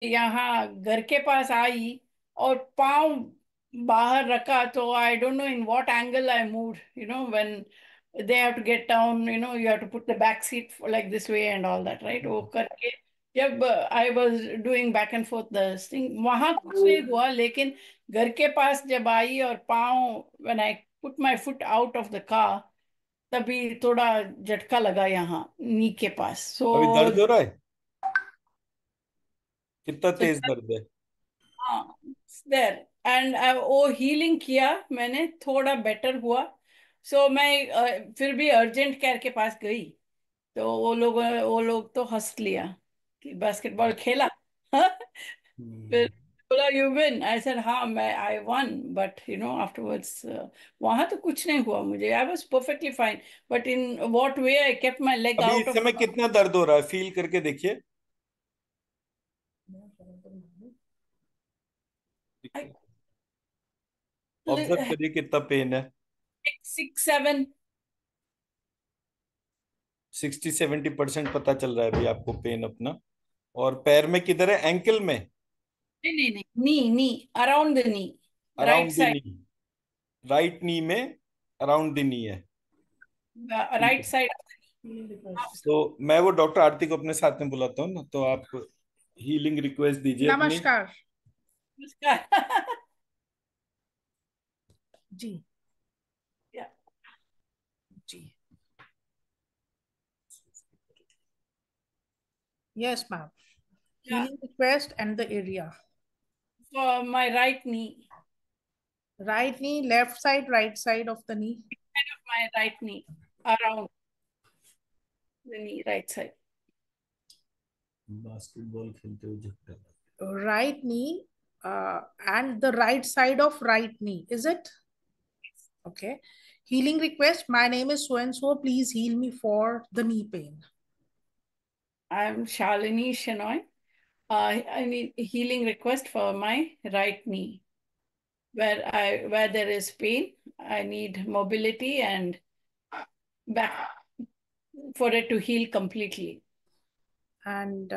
यहाँ घर के पास आई और पाँव बाहर रखा, तो I don't know in what angle I move, when they have to get down, you have to put the back seat like this way and all that, right? वो करके जब I was doing back and forth the thing, वहां कुछ नहीं हुआ, लेकिन घर के पास जब आई और पाँव, when I put my foot out of the car, तभी थोड़ा झटका लगा यहाँ नी के पास। अभी सो दर्द हो रहा है? कितना सो तेज दर्द है? हाँ, देर एंड वो हीलिंग किया मैंने, थोड़ा बेटर हुआ। सो मैं फिर भी अर्जेंट केयर के पास गई, तो वो लोग तो हंस लिया कि बास्केटबॉल खेला। फिर हम्म। बोला यू विन, आई सेड हाँ मैं आई वन, बट आफ्टरवर्ड्स वहां तो कुछ नहीं हुआ मुझे, I was perfectly fine, but in what way I kept my leg अभी आउट इस ऑफ। समय कितना दर्द हो रहा है, फील करके देखिए। ऑब्जर्व करिए कितना पेन है। 6 7। 60-70% पता चल रहा है अभी आपको पेन अपना। और पैर में किधर है, एंकल में? नहीं नहीं नहीं, knee knee, around the knee, right around the side, knee. Right knee में अराउंड द नी है। ठीक राइट है। साइड। तो मैं वो डॉक्टर आरती को अपने साथ में बुलाता हूँ ना, तो आप हीलिंग रिक्वेस्ट दीजिए अपनी। नमस्कार उसका जी। yeah. Ji. Yes, ma'am. Yeah. Healing request and the area. For my right knee, Right knee, left side, right side of the knee. kind of my right knee, around the knee, right side. Basketball खेलते हुए झटका लगा। Right knee and the right side of right knee. Is it? Okay. Healing request. My name is so and so. Please heal me for the knee pain. I'm Shalini Shenoy. I need a healing request for my right knee, where there is pain. I need mobility and back for it to heal completely. And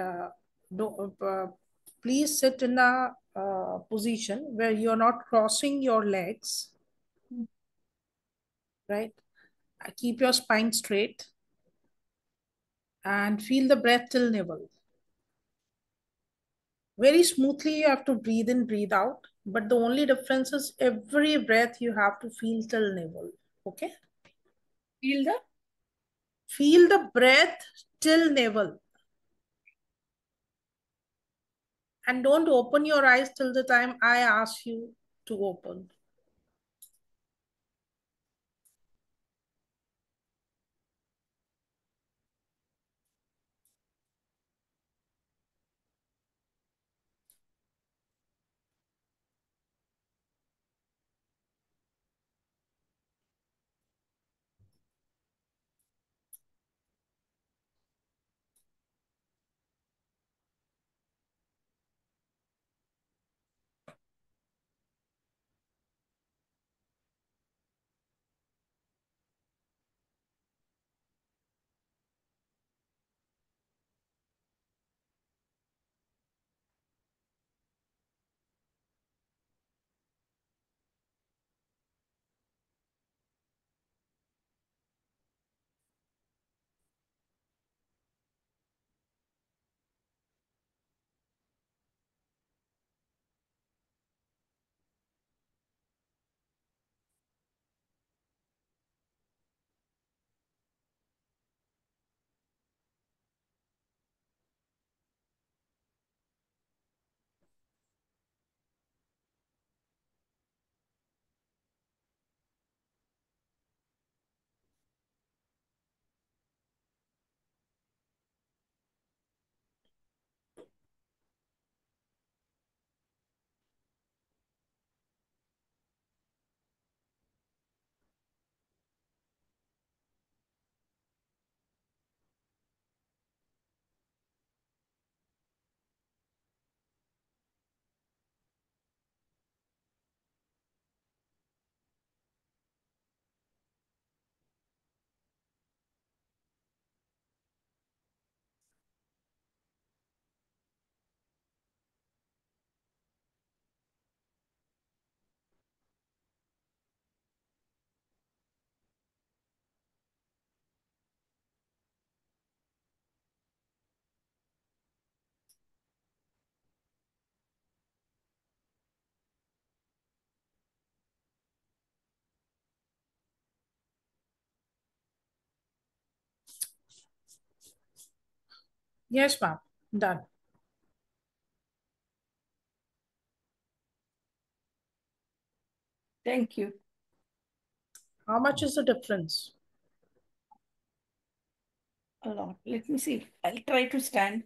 do, please sit in a position where you're not crossing your legs, right? Keep your spine straight and feel the breath till navel. Very smoothly, you have to breathe in, breathe out. But the only difference is every breath you have to feel till navel. Okay? Feel the Feel the breath till navel. And don't open your eyes till the time I ask you to open. Yes, ma'am. Done. Thank you. How much is the difference? A lot. Let me see. I'll try to stand.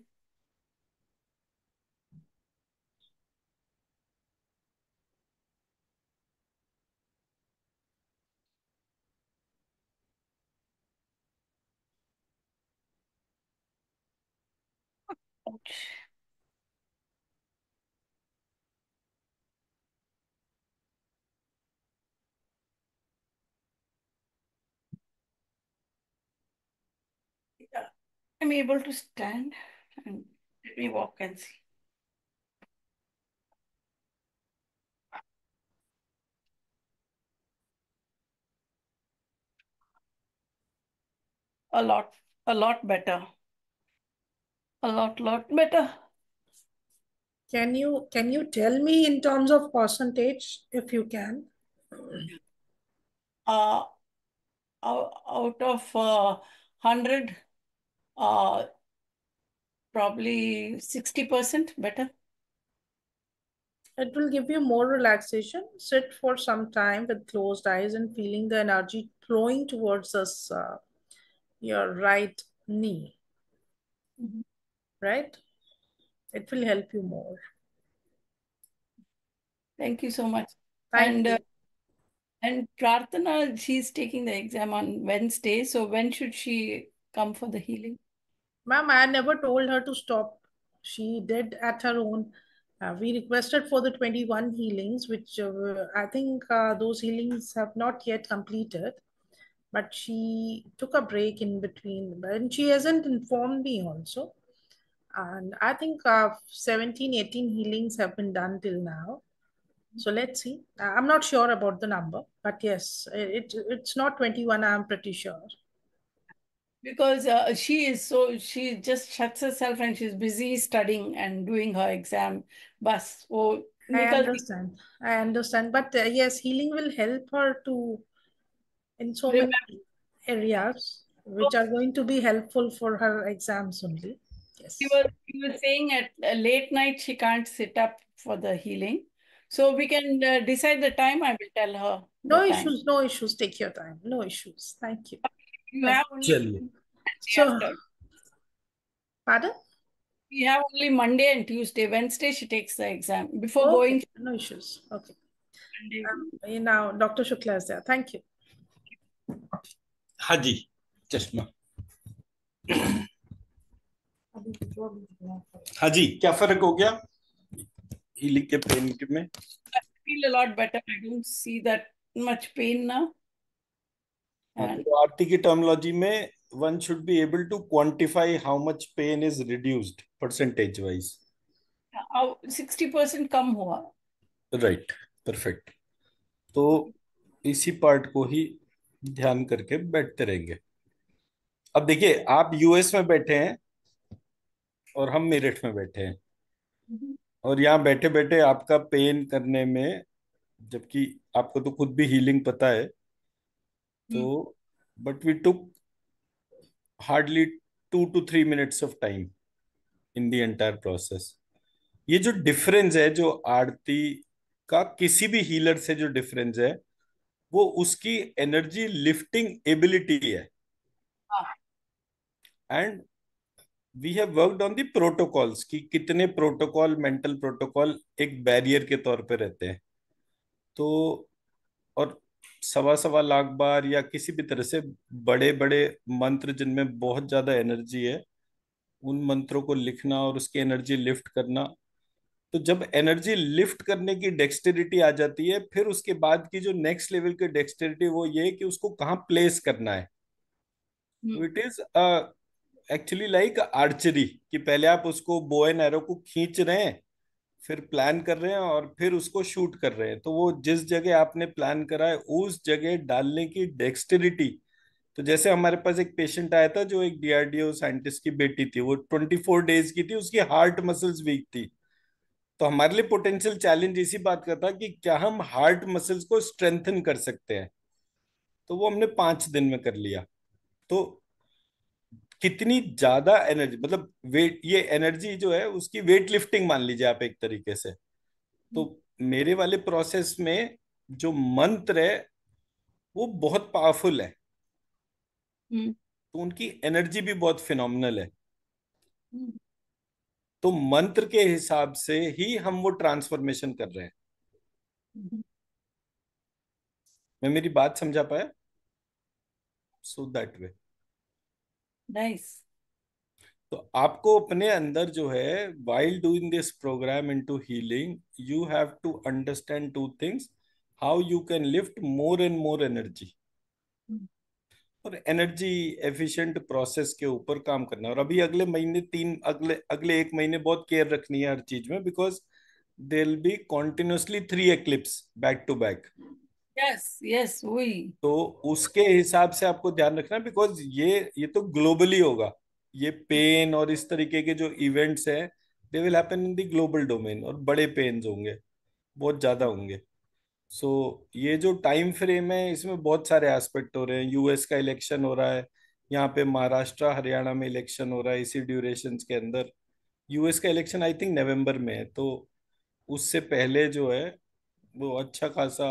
Ouch. Yeah, I'm able to stand, and let me walk and see. A lot better. A lot better. Can you tell me in terms of percentage, if you can? Uh, out of 100, probably 60% better. It will give you more relaxation. Sit for some time with closed eyes and feeling the energy flowing towards us, your right knee, Mhm. right? It will help you more. Thank you so much. Thank you. And Prarthana, she's taking the exam on Wednesday. So when should she come for the healing? Ma'am, I never told her to stop. She did at her own. We requested for the 21 healings, which I think those healings have not yet completed. But she took a break in between, and she hasn't informed me also. And I think 17, 18 healings have been done till now. So let's see. I'm not sure about the number, but yes, it's not 21, I'm pretty sure. Because she just shuts herself and she's busy studying and doing her exam. Bas, wo I nikal understand. I understand. But yes, healing will help her to in so many remember. areas, which are going to be helpful for her exams only. Yes. You were saying at a late night she can't sit up for the healing. So we can decide the time. I will tell her the No time. issues, no issues. Take your time. No issues. Thank you. You Thank have you. only चलिए So, after. pardon? We have only Monday and Tuesday. Wednesday she takes the exam. Before Okay, going no issues. Okay. Monday. Now, Dr. Shukla is there. Thank you. हाँ जी चश्मा हाँ जी क्या फर्क हो गया healing के pen में I feel a lot better. I don't see that much pain now. And तो आरती की टर्मिनोलॉजी में one should be able to quantify how much pain is reduced percentage wise 60% कम हुआ. राइट परफेक्ट तो इसी part को ही ध्यान करके बैठते रहेंगे अब देखिए आप यूएस में बैठे हैं और हम मेरठ में बैठे हैं और यहाँ बैठे बैठे आपका पेन करने में जबकि आपको तो खुद भी हीलिंग पता है तो but we took hardly 2 to 3 minutes of time in the entire process ये जो डिफरेंस है जो आरती का किसी भी हीलर से जो डिफरेंस है वो उसकी एनर्जी लिफ्टिंग एबिलिटी है and we have worked on the protocols कि कितने प्रोटोकॉल मेंटल प्रोटोकॉल एक बैरियर के तौर पे रहते हैं तो और सवा सवा लाख बार या किसी भी तरह से बड़े बड़े मंत्र जिनमें बहुत ज्यादा एनर्जी है उन मंत्रों को लिखना और उसकी एनर्जी लिफ्ट करना तो जब एनर्जी लिफ्ट करने की डेक्सटेरिटी आ जाती है फिर उसके बाद की जो नेक्स्ट लेवल की डेक्सटेरिटी वो ये है कि उसको कहाँ प्लेस करना है तो it is actually like archery कि पहले आप उसको बो एंड एरो को खींच रहे हैं फिर प्लान कर रहे हैं और फिर उसको शूट कर रहे हैं तो वो जिस जगह आपने प्लान करा है उस जगह डालने की डेक्सटेरिटी तो जैसे हमारे पास एक पेशेंट आया था जो एक डीआरडीओ साइंटिस्ट की बेटी थी वो 24 डेज की थी उसकी हार्ट मसल्स वीक थी तो हमारे लिए पोटेंशियल चैलेंज इसी बात का था कि क्या हम हार्ट मसल्स को स्ट्रेंथन कर सकते हैं तो वो हमने 5 दिन में कर लिया तो कितनी ज्यादा एनर्जी, मतलब वेट, ये एनर्जी जो है उसकी वेट लिफ्टिंग मान लीजिए आप एक तरीके से। तो मेरे वाले प्रोसेस में जो मंत्र है वो बहुत पावरफुल है, हम्म, तो उनकी एनर्जी भी बहुत फिनोमिनल है। हम्म, तो मंत्र के हिसाब से ही हम वो ट्रांसफॉर्मेशन कर रहे हैं। हम्म। मैं मेरी बात समझा पाया? So that way. नाइस। तो आपको अपने अंदर जो है, while doing this program into healing, you have to understand two things: how you can lift more and more energy, और एनर्जी एफिशिएंट प्रोसेस के ऊपर काम करना है। और अभी अगले महीने तीन, अगले अगले एक महीने बहुत केयर रखनी है हर चीज में, because there will be continuously 3 eclipse back to back. Yes yes, वही। तो उसके हिसाब से आपको ध्यान रखना, बिकॉज ये तो ग्लोबली होगा। ये पेन और इस तरीके के जो इवेंट्स हैं, they will happen in the global domain, और बड़े पेन्स होंगे, बहुत ज्यादा होंगे। सो ये जो टाइम फ्रेम है इसमें बहुत सारे एस्पेक्ट हो रहे हैं। यूएस का इलेक्शन हो रहा है, यहाँ पे महाराष्ट्र हरियाणा में इलेक्शन हो रहा है इसी ड्यूरेशन के अंदर। यूएस का इलेक्शन आई थिंक नवंबर में है, तो उससे पहले जो है वो अच्छा खासा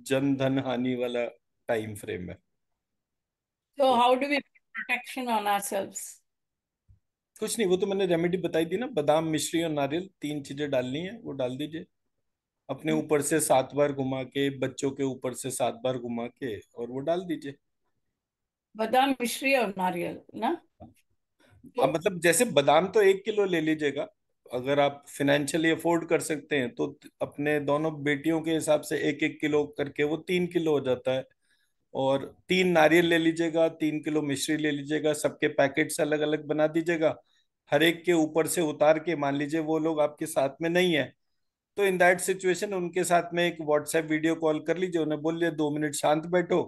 जन धन हानि वाला टाइम फ्रेम है। So तो how do we put protection on ourselves? कुछ नहीं, वो तो मैंने रेमेडी बताई थी ना, बादाम मिश्री और नारियल, 3 चीजें डालनी है, वो डाल दीजिए। अपने ऊपर से 7 बार घुमा के, बच्चों के ऊपर से 7 बार घुमा के, और वो डाल दीजिए। बादाम मिश्री और नारियल ना? तो अब मतलब जैसे बादाम तो 1 किलो ले लीजिएगा, अगर आप फिनेंशियली अफोर्ड कर सकते हैं तो। अपने दोनों बेटियों के हिसाब से 1-1 किलो करके वो 3 किलो हो जाता है। और 3 नारियल ले लीजिएगा, 3 किलो मिश्री ले लीजिएगा, सबके पैकेट्स अलग अलग बना दीजिएगा। हर एक के ऊपर से उतार के, मान लीजिए वो लोग आपके साथ में नहीं है, तो इन दैट सिचुएशन उनके साथ में एक व्हाट्सएप वीडियो कॉल कर लीजिए, उन्हें बोलिए 2 मिनट शांत बैठो।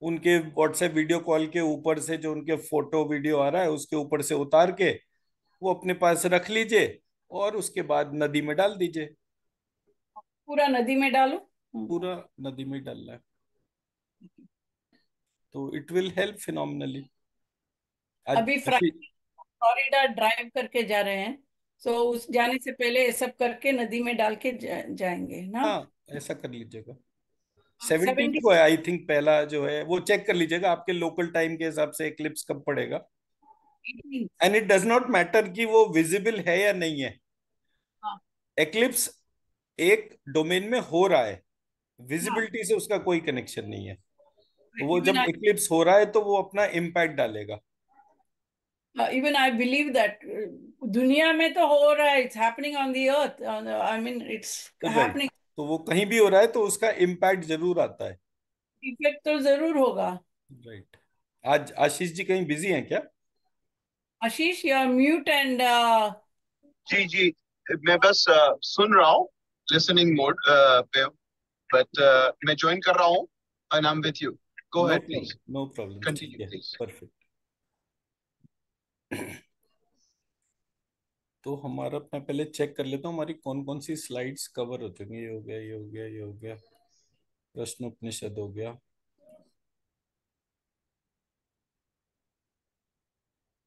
उनके व्हाट्सएप वीडियो कॉल के ऊपर से जो उनके फोटो वीडियो आ रहा है उसके ऊपर से उतार के वो अपने पास रख लीजिए, और उसके बाद नदी में डाल दीजिए। पूरा नदी में डालो? पूरा नदी में डालना है, तो इट विल हेल्प फिनोमिनली। आज अभी अच्छी। फ्लोरिडा ड्राइव करके जा रहे हैं, सो उस जाने से पहले ये सब करके नदी में डाल के जाएंगे ना? हाँ, ऐसा कर लीजिएगा। 17 70। को है आई थिंक पहला जो है, वो चेक कर लीजिएगा आपके लोकल टाइम के हिसाब से एक्लिप्स कब पड़ेगा। 18। And it does not matter कि वो विजिबल है या नहीं है। हाँ एक्लिप्स एक डोमेन में हो रहा है, हाँ। विजिबिलिटी से उसका कोई कनेक्शन नहीं है। तो वो इवन जब आई एक्लिप्स हो रहा है तो वो अपना इम्पैक्ट डालेगा। इवन आई बिलीव दैट दुनिया में तो हो रहा है, it's happening on the earth, I mean it's right. Happening. तो वो कहीं भी हो रहा है तो उसका इम्पैक्ट जरूर आता है। इफेक्ट तो जरूर होगा। राइट। आज आशीष जी कहीं बिजी हैं क्या? Ashish, you are mute and जी जी, मैं बस सुन रहा हूँ, लिसनिंग मोड पे, बट मैं ज्वाइन कर रहा हूँ and I am with you. Go no ahead please, problem, no problem, ठीक कंटिन्यू है। प्लीज। परफेक्ट। तो हमारा, मैं पहले चेक कर लेता हूँ हमारी कौन कौन सी स्लाइड्स कवर हो चुकी हैं। ये हो गया, ये हो गया, ये हो गया, प्रश्नोपनिषद हो गया।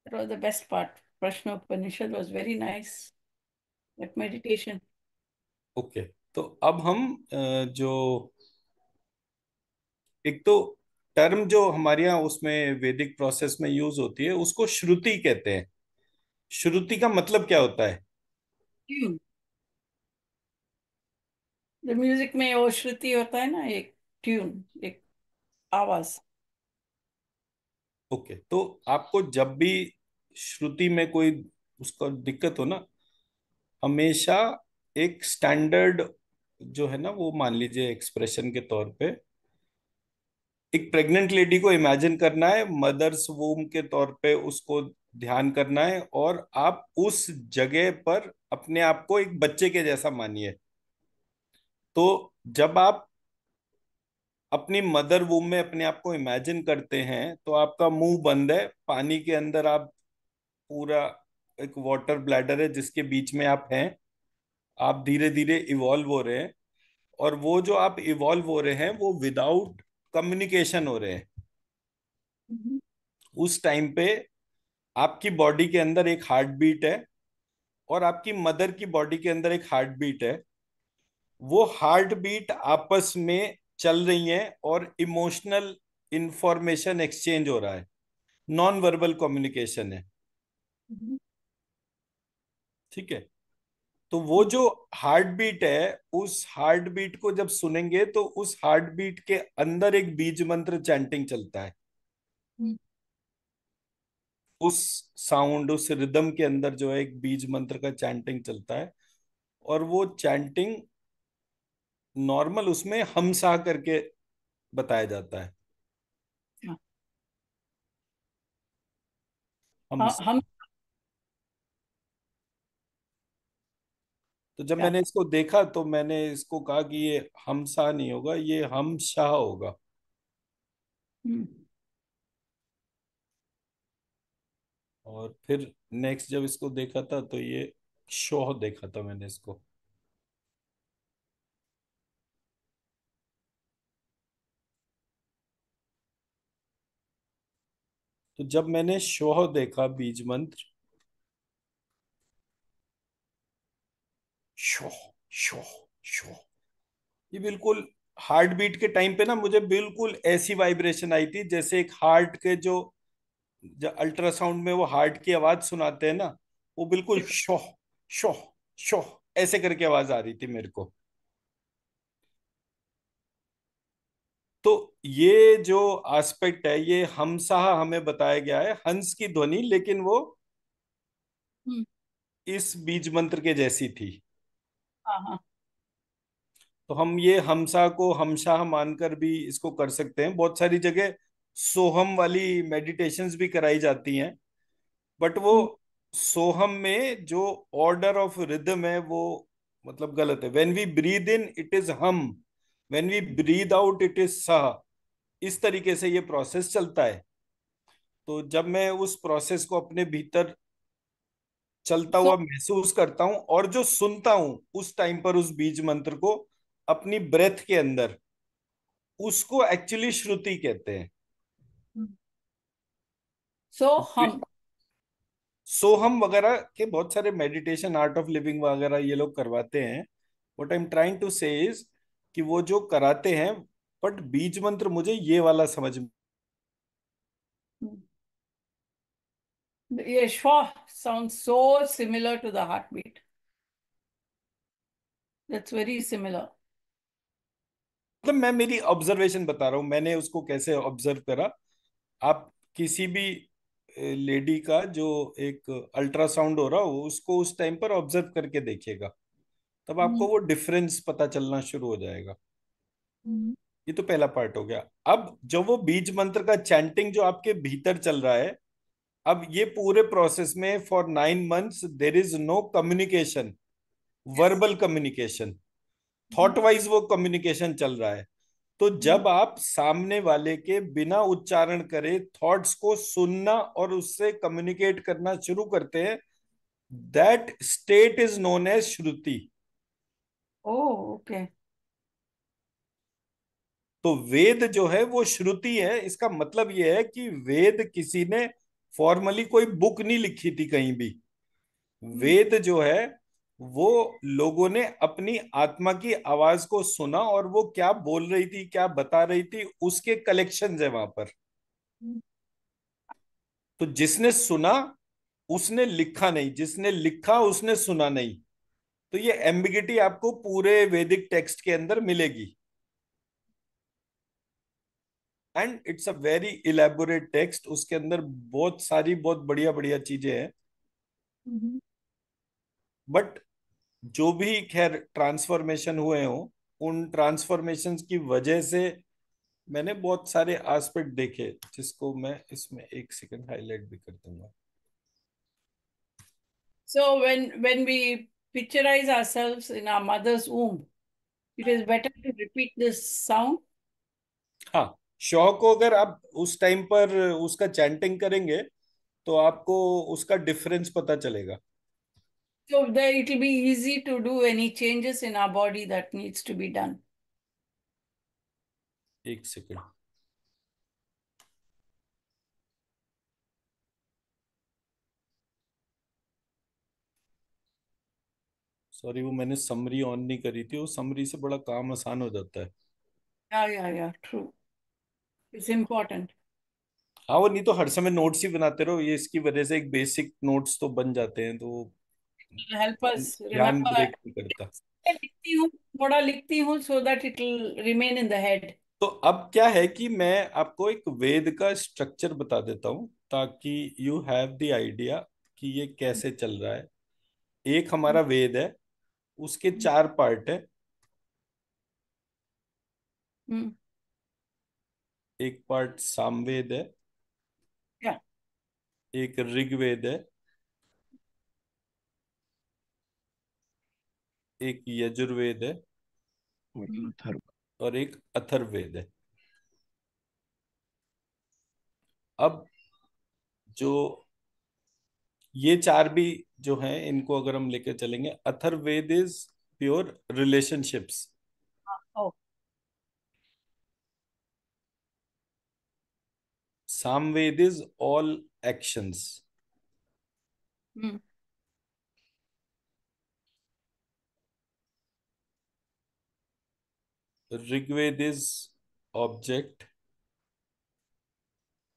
that was the best part. Prashna Upanishad was very nice. That meditation. Okay. तो अब हम जो एक तो टर्म जो हमारे यहाँ उसमें वैदिक प्रोसेस में यूज होती है उसको श्रुति कहते हैं। श्रुति का मतलब क्या होता है? Tune. The music में वो श्रुति होता है ना, एक ट्यून, एक आवाज। ओके। तो आपको जब भी श्रुति में कोई उसका दिक्कत हो ना, हमेशा एक स्टैंडर्ड जो है ना, वो मान लीजिए एक्सप्रेशन के तौर पे एक प्रेग्नेंट लेडी को इमेजिन करना है, मदर्स वूम के तौर पे उसको ध्यान करना है, और आप उस जगह पर अपने आप को एक बच्चे के जैसा मानिए। तो जब आप अपनी मदर वूम में अपने आप को इमेजिन करते हैं तो आपका मुंह बंद है, पानी के अंदर आप पूरा, एक वाटर ब्लैडर है जिसके बीच में आप हैं। आप धीरे धीरे इवॉल्व हो रहे हैं, और वो जो आप इवॉल्व हो रहे हैं वो विदाउट कम्युनिकेशन हो रहे हैं। Mhm. उस टाइम पे आपकी बॉडी के अंदर एक हार्ट बीट है और आपकी मदर की बॉडी के अंदर एक हार्ट बीट है। वो हार्ट बीट आपस में चल रही हैं और इमोशनल इंफॉर्मेशन एक्सचेंज हो रहा है, नॉन वर्बल कम्युनिकेशन है। ठीक है। तो वो जो हार्ट बीट है, उस हार्ट बीट को जब सुनेंगे तो उस हार्ट बीट के अंदर एक बीज मंत्र चैंटिंग चलता है। उस साउंड, उस रिदम के अंदर जो है एक बीज मंत्र का चैंटिंग चलता है। और वो चैंटिंग नॉर्मल उसमें हम सा करके बताया जाता है। हाँ, हम हम तो जब क्या? मैंने इसको देखा तो मैंने इसको कहा कि ये हम सा नहीं होगा, ये हम शाह होगा। हम्म, और फिर नेक्स्ट जब इसको देखा था तो ये शोह देखा था मैंने इसको। तो जब मैंने शोह देखा बीज मंत्र, शोह शोह शोह, ये बिल्कुल हार्ट बीट के टाइम पे ना मुझे बिल्कुल ऐसी वाइब्रेशन आई थी जैसे एक हार्ट के जो अल्ट्रासाउंड में वो हार्ट की आवाज सुनाते हैं ना, वो बिल्कुल शोह शोह शोह ऐसे करके आवाज आ रही थी मेरे को। तो ये जो एस्पेक्ट है, ये हमसाहा हमें बताया गया है हंस की ध्वनि, लेकिन वो हम्म, इस बीज मंत्र के जैसी थी। हाँ हाँ। तो हम ये हमसा को हमशाह मानकर भी इसको कर सकते हैं। बहुत सारी जगह सोहम वाली मेडिटेशंस भी कराई जाती हैं, बट वो हम्म, सोहम में जो ऑर्डर ऑफ रिदम है वो मतलब गलत है। When we breathe in it is हम, when we breathe out it is सह। इस तरीके से ये प्रोसेस चलता है। तो जब मैं उस प्रोसेस को अपने भीतर चलता सो हुआ महसूस करता हूं और जो सुनता हूं उस टाइम पर उस बीज मंत्र को अपनी ब्रेथ के अंदर, उसको एक्चुअली श्रुति कहते हैं। सो हम सोहम वगैरह के बहुत सारे मेडिटेशन, आर्ट ऑफ लिविंग वगैरह ये लोग करवाते हैं। What I am trying to say is कि वो जो कराते हैं, बट बीज मंत्र मुझे ये वाला समझ में। ये श्वास sounds so similar to the heartbeat. That's very similar. मतलब मैं मेरी ऑब्जर्वेशन बता रहा हूँ, मैंने उसको कैसे ऑब्जर्व करा। आप किसी भी लेडी का जो एक अल्ट्रासाउंड हो रहा हो उसको उस टाइम पर ऑब्जर्व करके देखिएगा, तब हम्म, आपको वो डिफरेंस पता चलना शुरू हो जाएगा। हम्म, ये तो पहला पार्ट हो गया। अब जो वो बीज मंत्र का चैंटिंग जो आपके भीतर चल रहा है, अब ये पूरे प्रोसेस में for 9 months there is no communication, yes. Verbal communication, hmm, thought wise वो कम्युनिकेशन चल रहा है। तो हम्म, जब आप सामने वाले के बिना उच्चारण करे थॉट्स को सुनना और उससे कम्युनिकेट करना शुरू करते हैं, that state is known as Shruti. oh, okay. तो वेद जो है वो श्रुति है। इसका मतलब ये है कि वेद किसी ने फॉर्मली कोई बुक नहीं लिखी थी कहीं भी। हम्म, वेद जो है वो लोगों ने अपनी आत्मा की आवाज को सुना और वो क्या बोल रही थी, क्या बता रही थी, उसके कलेक्शन है वहां पर। हम्म। तो जिसने सुना उसने लिखा नहीं, जिसने लिखा उसने सुना नहीं। तो ये एम्बिगिटी आपको पूरे वैदिक टेक्स्ट के अंदर मिलेगी। And it's a very elaborate text, उसके अंदर बहुत सारी बहुत बढ़िया बढ़िया चीजें हैं। हम्म। बट जो भी खैर ट्रांसफॉर्मेशन हुए हो, उन ट्रांसफॉर्मेशंस की वजह से मैंने बहुत सारे एस्पेक्ट देखे, जिसको मैं इसमें एक सेकंड हाईलाइट भी कर दूंगा। So when we picturize ourselves in our mother's womb, it is better to repeat this sound. हाँ, शौ को अगर आप उस टाइम पर उसका चैंटिंग करेंगे तो आपको उसका डिफरेंस पता चलेगा। So there it will be easy to do any changes in our body that needs to be done. एक सेकंड। सॉरी, वो मैंने समरी ऑन नहीं करी थी, वो समरी से बड़ा काम आसान हो जाता है। Yeah, true. It's important. हाँ, वो नहीं तो हर समय नोट्स ही बनाते रहो, ये इसकी वजह से एक बेसिक नोट्स तो बन जाते हैं, तो It'll help us ध्यान remember. ब्रेक नहीं करता। मैं लिखती हूँ, थोड़ा लिखती हूँ, so that it will remain in the head. तो अब क्या है कि मैं आपको एक वेद का स्ट्रक्चर बता देता हूँ, ताकि यू हैव द आइडिया कि ये कैसे चल रहा है। एक हमारा वेद है, उसके 4 पार्ट है। Hmm. एक पार्ट सामवेद है, Yeah. एक ऋग्वेद है, एक यजुर्वेद है, और एक अथर्ववेद है। अब जो ये 4 भी जो हैं, इनको अगर हम लेकर चलेंगे, Atharvaveda is pure relationships, Oh. Samaveda is all actions, Hmm. Rigveda is object,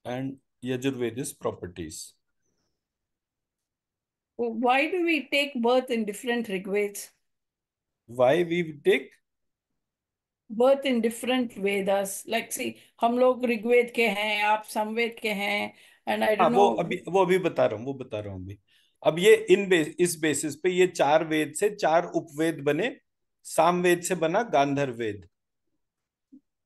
and Yajurveda is properties. Why do we take birth in different Rigveds? Why we take Birth in different Vedas. Like, see, हम लोग ऋग्वेद के हैं, आप समवेद के हैं, and I हाँ, don't वो know. अभी बता रहा हूँ, वो बता रहा हूँ अभी। अब ये इस बेसिस पे ये 4 वेद से 4 उपवेद बने। सामवेद से बना गांधर वेद,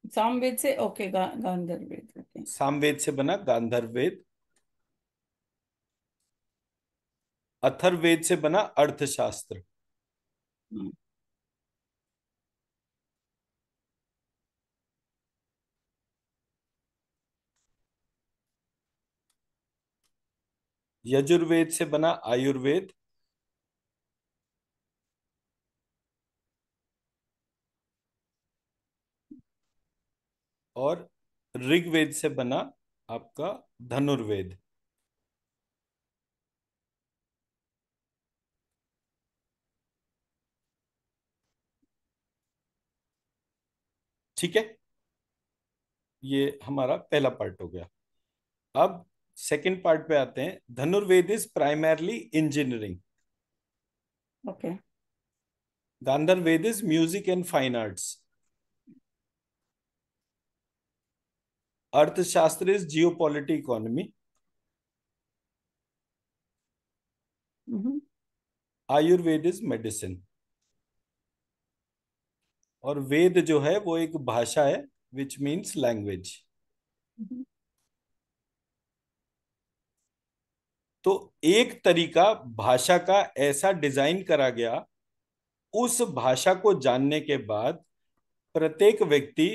सामवेद से ओके, गांधार वेद, ओके। सामवेद से बना गांधर वेद, अथर्ववेद से बना अर्थशास्त्र, Hmm. यजुर्वेद से बना आयुर्वेद, और ऋग्वेद से बना आपका धनुर्वेद। ठीक है, ये हमारा पहला पार्ट हो गया। अब सेकंड पार्ट पे आते हैं। Dhanurveda is primarily engineering, Okay. Gandharva Veda is music and fine arts, Arthashastra is geopolity economy, Mm-hmm. Ayurveda is medicine, और वेद जो है वो एक भाषा है, विच मीन्स लैंग्वेज। Mm-hmm. तो एक तरीका भाषा का ऐसा डिजाइन करा गया, उस भाषा को जानने के बाद प्रत्येक व्यक्ति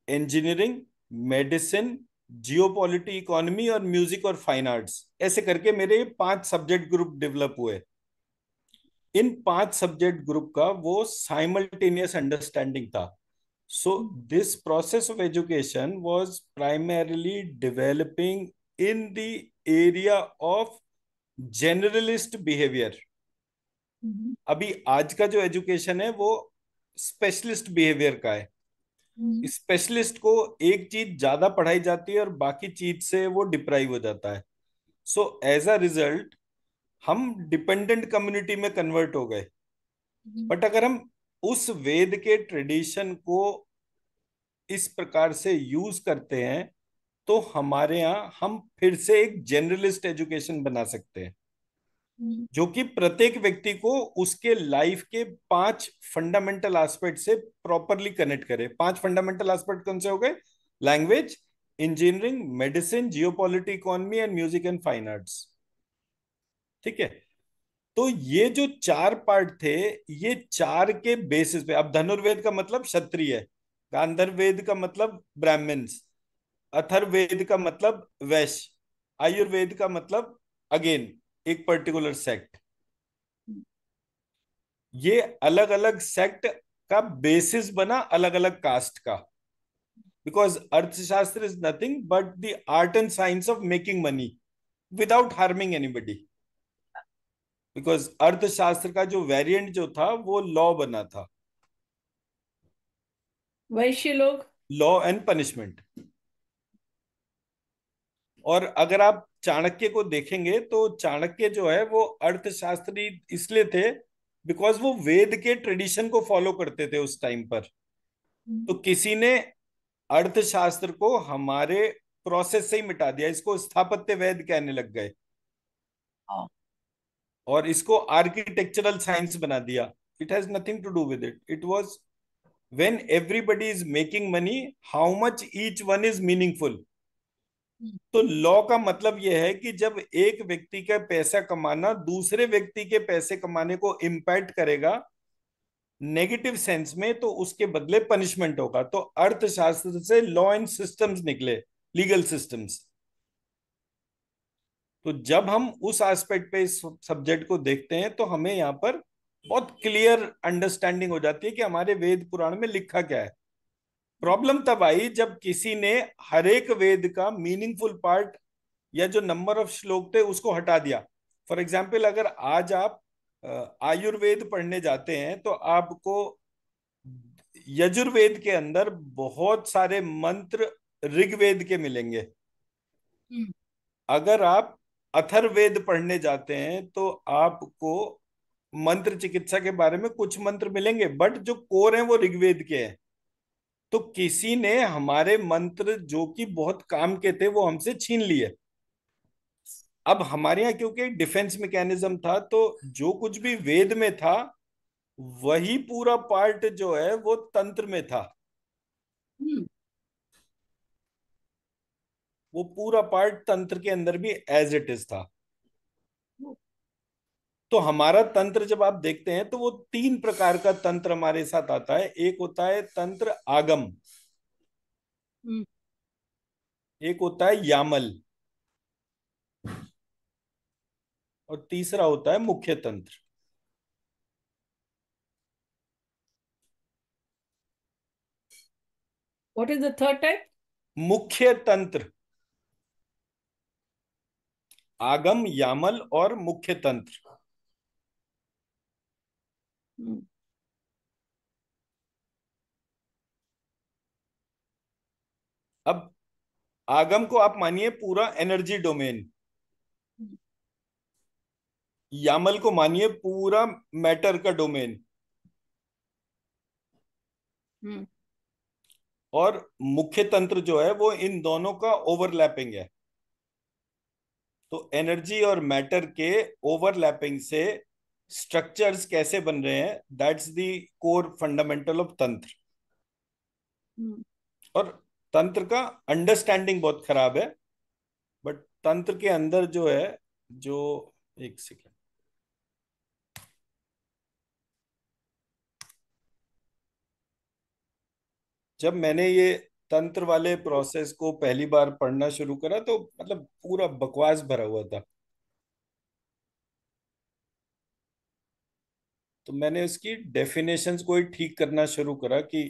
इंजीनियरिंग, मेडिसिन, जियोपॉलिटी इकोनॉमी और म्यूजिक और फाइन आर्ट्स, ऐसे करके मेरे 5 सब्जेक्ट ग्रुप डेवलप हुए। इन 5 सब्जेक्ट ग्रुप का वो साइमल्टेनियस अंडरस्टैंडिंग था। So this process of education was primarily developing in the area of generalist behaviour. Mm-hmm. अभी आज का जो एजुकेशन है वो स्पेशलिस्ट बिहेवियर का है। Mm-hmm. स्पेशलिस्ट को एक चीज ज्यादा पढ़ाई जाती है और बाकी चीज से वो डिप्राइव हो जाता है। सो एज अ रिजल्ट हम डिपेंडेंट कम्युनिटी में कन्वर्ट हो गए। बट अगर हम उस वेद के ट्रेडिशन को इस प्रकार से यूज करते हैं, तो हमारे यहाँ हम फिर से एक जनरलिस्ट एजुकेशन बना सकते हैं, Mm-hmm. जो कि प्रत्येक व्यक्ति को उसके लाइफ के 5 फंडामेंटल एस्पेक्ट से प्रॉपरली कनेक्ट करे। 5 फंडामेंटल एस्पेक्ट कौन से हो गए? Language, engineering, medicine, geopolity economy and music and fine arts. ठीक है, तो ये जो 4 पार्ट थे, ये 4 के बेसिस पे, अब धनुर्वेद का मतलब क्षत्रिय, गांधर्ववेद का मतलब ब्राह्मण्स, अथर्ववेद का मतलब वैश्य, आयुर्वेद का मतलब अगेन एक पर्टिकुलर सेक्ट। ये अलग अलग सेक्ट का बेसिस बना अलग अलग कास्ट का, बिकॉज अर्थशास्त्र is nothing but the art and science of making money without harming anybody. Because अर्थशास्त्र का जो वेरिएंट जो था वो लॉ बना था, वैश्य लोग। Law and punishment. और अगर आप चाणक्य को देखेंगे तो चाणक्य जो है वो अर्थशास्त्री इसलिए थे बिकॉज वो वेद के ट्रेडिशन को फॉलो करते थे उस टाइम पर। तो किसी ने अर्थशास्त्र को हमारे प्रोसेस से ही मिटा दिया, इसको स्थापत्य वेद कहने लग गए हाँ। और इसको आर्किटेक्चरल साइंस बना दिया। It has nothing to do with it. It was when everybody is making money, how much each one is meaningful. तो लॉ का मतलब यह है कि जब एक व्यक्ति का पैसा कमाना दूसरे व्यक्ति के पैसे कमाने को इम्पैक्ट करेगा नेगेटिव सेंस में, तो उसके बदले पनिशमेंट होगा। तो अर्थशास्त्र से लॉ एंड सिस्टम्स निकले, लीगल सिस्टम्स। तो जब हम उस एस्पेक्ट पे इस सब्जेक्ट को देखते हैं तो हमें यहाँ पर बहुत क्लियर अंडरस्टैंडिंग हो जाती है कि हमारे वेद पुराण में लिखा क्या है। प्रॉब्लम तब आई जब किसी ने हर एक वेद का मीनिंगफुल पार्ट या जो नंबर ऑफ श्लोक थे उसको हटा दिया। फॉर एग्जाम्पल, अगर आज आप आयुर्वेद पढ़ने जाते हैं तो आपको यजुर्वेद के अंदर बहुत सारे मंत्र ऋग्वेद के मिलेंगे। अगर आप अथर्ववेद पढ़ने जाते हैं तो आपको मंत्र चिकित्सा के बारे में कुछ मंत्र मिलेंगे, बट जो कोर हैं वो ऋग्वेद के हैं। तो किसी ने हमारे मंत्र जो कि बहुत काम के थे वो हमसे छीन लिए। अब हमारे यहाँ क्योंकि डिफेंस मैकेनिज्म था, तो जो कुछ भी वेद में था वही पूरा पार्ट जो है वो तंत्र में था। वो पूरा पार्ट तंत्र के अंदर भी एज इट इज था। तो हमारा तंत्र जब आप देखते हैं तो वो तीन प्रकार का तंत्र हमारे साथ आता है। एक होता है तंत्र आगम, एक होता है यामल, और तीसरा होता है मुख्य तंत्र। What is the third type? मुख्य तंत्र, आगम, यामल और मुख्य तंत्र। अब आगम को आप मानिए पूरा एनर्जी डोमेन, यामल को मानिए पूरा मैटर का डोमेन, और मुख्य तंत्र जो है वो इन दोनों का ओवरलैपिंग है। तो एनर्जी और मैटर के ओवरलैपिंग से स्ट्रक्चर्स कैसे बन रहे हैं, that's the core fundamental of तंत्र। और तंत्र का अंडरस्टैंडिंग बहुत खराब है, बट तंत्र के अंदर जो है, जो एक सेकेंड, जब मैंने ये तंत्र वाले प्रोसेस को पहली बार पढ़ना शुरू करा तो मतलब पूरा बकवास भरा हुआ था। तो मैंने इसकी डेफिनेशंस को ही ठीक करना शुरू करा कि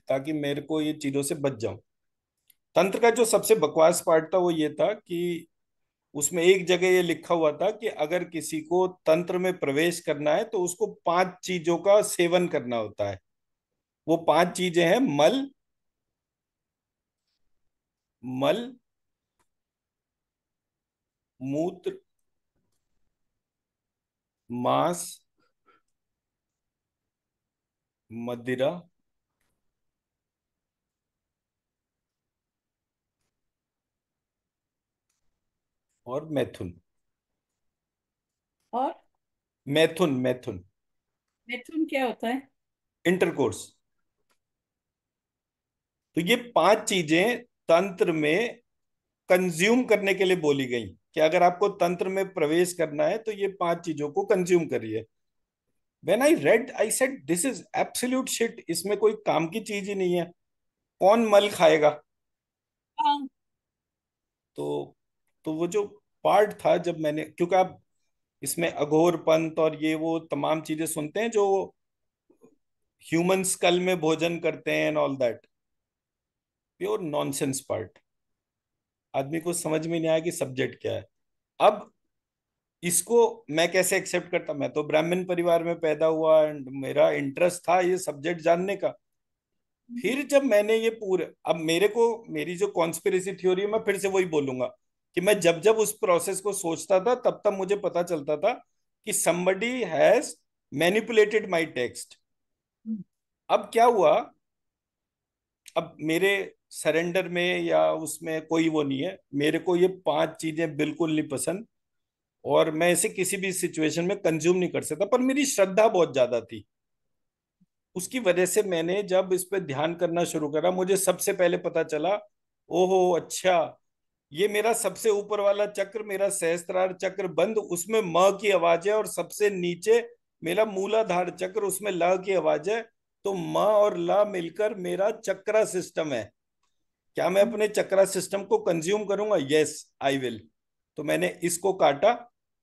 ताकि मेरे को ये चीजों से बच जाऊं। तंत्र का जो सबसे बकवास पार्ट था वो ये था कि उसमें एक जगह ये लिखा हुआ था कि अगर किसी को तंत्र में प्रवेश करना है तो उसको 5 चीजों का सेवन करना होता है। वो 5 चीजें हैं: मल, मल, मूत्र, मांस, मदिरा और मैथुन। और मैथुन, मैथुन मिथुन क्या होता है? इंटरकोर्स। तो ये 5 चीजें तंत्र में कंज्यूम करने के लिए बोली गई कि अगर आपको तंत्र में प्रवेश करना है तो ये 5 चीजों को कंज्यूम करिए। When I read I said this is absolute shit, इसमें कोई काम की चीज ही नहीं है, कौन मल खाएगा। हाँ। तो वो जो पार्ट था, जब मैंने, क्योंकि आप इसमें अघोर पंथ और ये वो तमाम चीजें सुनते हैं जो ह्यूमन स्कल में भोजन करते हैं and all that, pure nonsense part. आदमी को समझ में नहीं आया कि सब्जेक्ट क्या है। अब इसको मैं कैसे एक्सेप्ट करता? मैं तो ब्राह्मण परिवार में पैदा हुआ एंड मेरा इंटरेस्ट था ये सब्जेक्ट जानने का। फिर जब मैंने ये पूरे, अब मेरे को मेरी जो कॉन्स्पिरेसी थ्योरी है, मैं फिर से वही बोलूंगा कि मैं जब जब उस प्रोसेस को सोचता था तब तब मुझे पता चलता था कि somebody has manipulated my text. अब क्या हुआ, अब मेरे सरेंडर में या उसमें कोई वो नहीं है, मेरे को ये 5 चीजें बिल्कुल नहीं पसंद और मैं इसे किसी भी सिचुएशन में कंज्यूम नहीं कर सकता, पर मेरी श्रद्धा बहुत ज्यादा थी। उसकी वजह से मैंने जब इस पे ध्यान करना शुरू करा, मुझे सबसे पहले पता चला, ओहो अच्छा, ये मेरा सबसे ऊपर वाला चक्र, मेरा सहस्त्रार चक्र बंद, उसमें म की आवाज है, और सबसे नीचे मेरा मूलाधार चक्र, उसमें ल की आवाज है। तो म और ल मिलकर मेरा चक्रा सिस्टम है। क्या मैं अपने चक्रा सिस्टम को कंज्यूम करूंगा? Yes I will. तो मैंने इसको काटा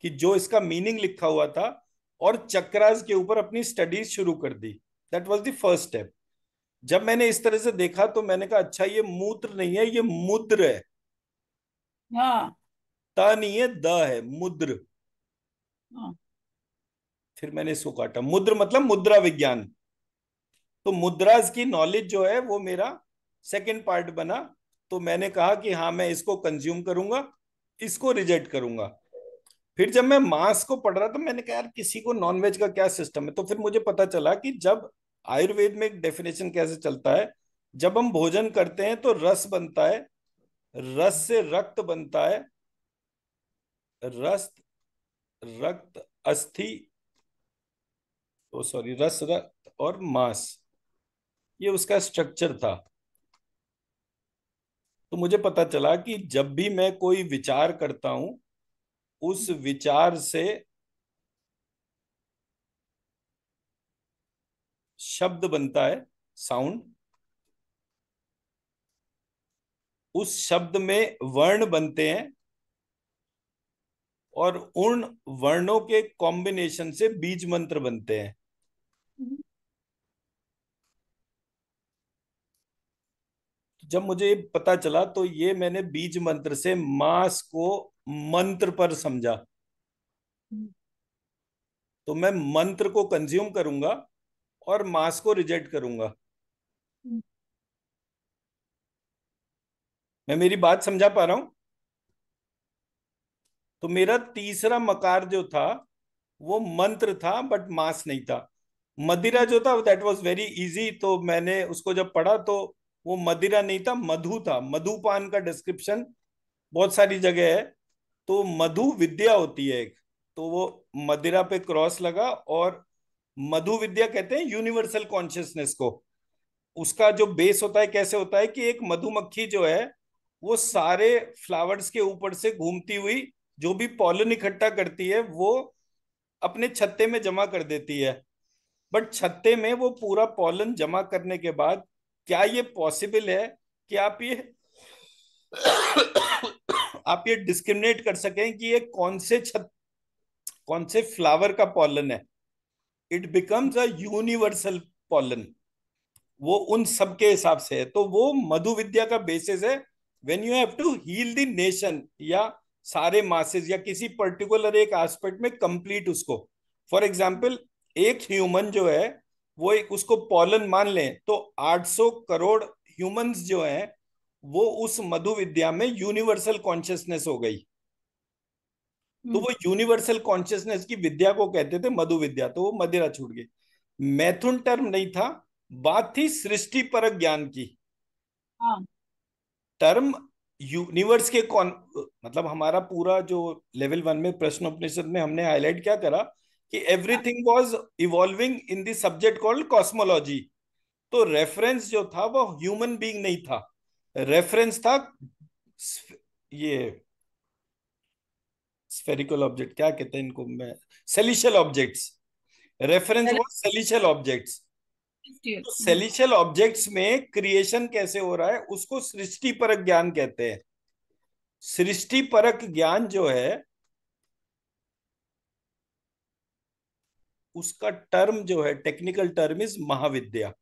कि जो इसका मीनिंग लिखा हुआ था, और चक्रास के ऊपर अपनी स्टडीज शुरू कर दी। That was the first step. जब मैंने इस तरह से देखा तो मैंने कहा अच्छा ये मूत्र नहीं है, ये मुद्र है। हाँ त नहीं है, द है, मुद्र। हाँ फिर मैंने इसको काटा, मुद्र मतलब मुद्रा विज्ञान। तो मुद्राज की नॉलेज जो है वो मेरा सेकंड पार्ट बना। तो मैंने कहा कि हाँ मैं इसको कंज्यूम करूंगा, इसको रिजेक्ट करूंगा। फिर जब मैं मांस को पढ़ रहा था, मैंने कहा यार किसी को नॉनवेज का क्या सिस्टम है। तो फिर मुझे पता चला कि जब आयुर्वेद में एक डेफिनेशन कैसे चलता है, जब हम भोजन करते हैं तो रस बनता है, रस से रक्त बनता है, रस, रक्त, अस्थि, ओ सॉरी, रस, रक्त और मांस, ये उसका स्ट्रक्चर था। तो मुझे पता चला कि जब भी मैं कोई विचार करता हूं, उस विचार से शब्द बनता है, साउंड। उस शब्द में वर्ण बनते हैं, और उन वर्णों के कॉम्बिनेशन से बीज मंत्र बनते हैं। जब मुझे पता चला तो ये मैंने बीज मंत्र से मास को मंत्र पर समझा। तो मैं मंत्र को कंज्यूम करूंगा और मास को रिजेक्ट करूंगा। मैं मेरी बात समझा पा रहा हूं? तो मेरा तीसरा मकार जो था वो मंत्र था, बट मास नहीं था। मदिरा जो था दैट वाज वेरी इजी, तो मैंने उसको जब पढ़ा तो वो मदिरा नहीं था, मधु था। मधुपान का डिस्क्रिप्शन बहुत सारी जगह है। तो मधु विद्या होती है एक, तो वो मदिरा पे क्रॉस लगा, और मधु विद्या कहते हैं यूनिवर्सल कॉन्शियसनेस को। उसका जो बेस होता है कैसे होता है कि एक मधुमक्खी जो है वो सारे फ्लावर्स के ऊपर से घूमती हुई जो भी पॉलन इकट्ठा करती है वो अपने छत्ते में जमा कर देती है। बट छत्ते में वो पूरा पॉलन जमा करने के बाद क्या ये पॉसिबल है कि आप ये डिस्क्रिमिनेट कर सकें कि ये कौन से फ्लावर का पॉलन है? It becomes a universal pollen. वो उन सब के हिसाब से है। तो वो मधु विद्या का बेसिस है। When you have to heal the nation, या सारे मासेस, या किसी पर्टिकुलर एक एस्पेक्ट में कंप्लीट उसको। फॉर एग्जाम्पल एक ह्यूमन जो है वो एक, उसको पॉलन मान लें तो 800 करोड़ ह्यूमंस जो हैं वो उस मधु विद्या में यूनिवर्सल कॉन्शियसनेस हो गई। तो वो यूनिवर्सल कॉन्शियसनेस की विद्या को कहते थे मधु विद्या, तो वो मदिरा छूट गई। मैथुन टर्म नहीं था, बात थी सृष्टि परक ज्ञान की। हाँ टर्म यूनिवर्स के कौन, मतलब हमारा पूरा जो लेवल 1 में प्रश्नोपनिषद में हमने हाईलाइट क्या करा कि everything was evolving in the subject called cosmology. तो रेफरेंस जो था वो ह्यूमन बीइंग नहीं था, रेफरेंस था ये स्फेरिकल ऑब्जेक्ट, क्या कहते हैं इनको, मैं सेलिशियल ऑब्जेक्ट्स। रेफरेंस वो सेलिशियल ऑब्जेक्ट्स। तो celestial. सेलिशियल ऑब्जेक्ट्स में क्रिएशन कैसे हो रहा है उसको सृष्टि परक ज्ञान कहते हैं। सृष्टि परक ज्ञान जो है उसका टर्म जो है, टेक्निकल टर्म इज महाविद्या।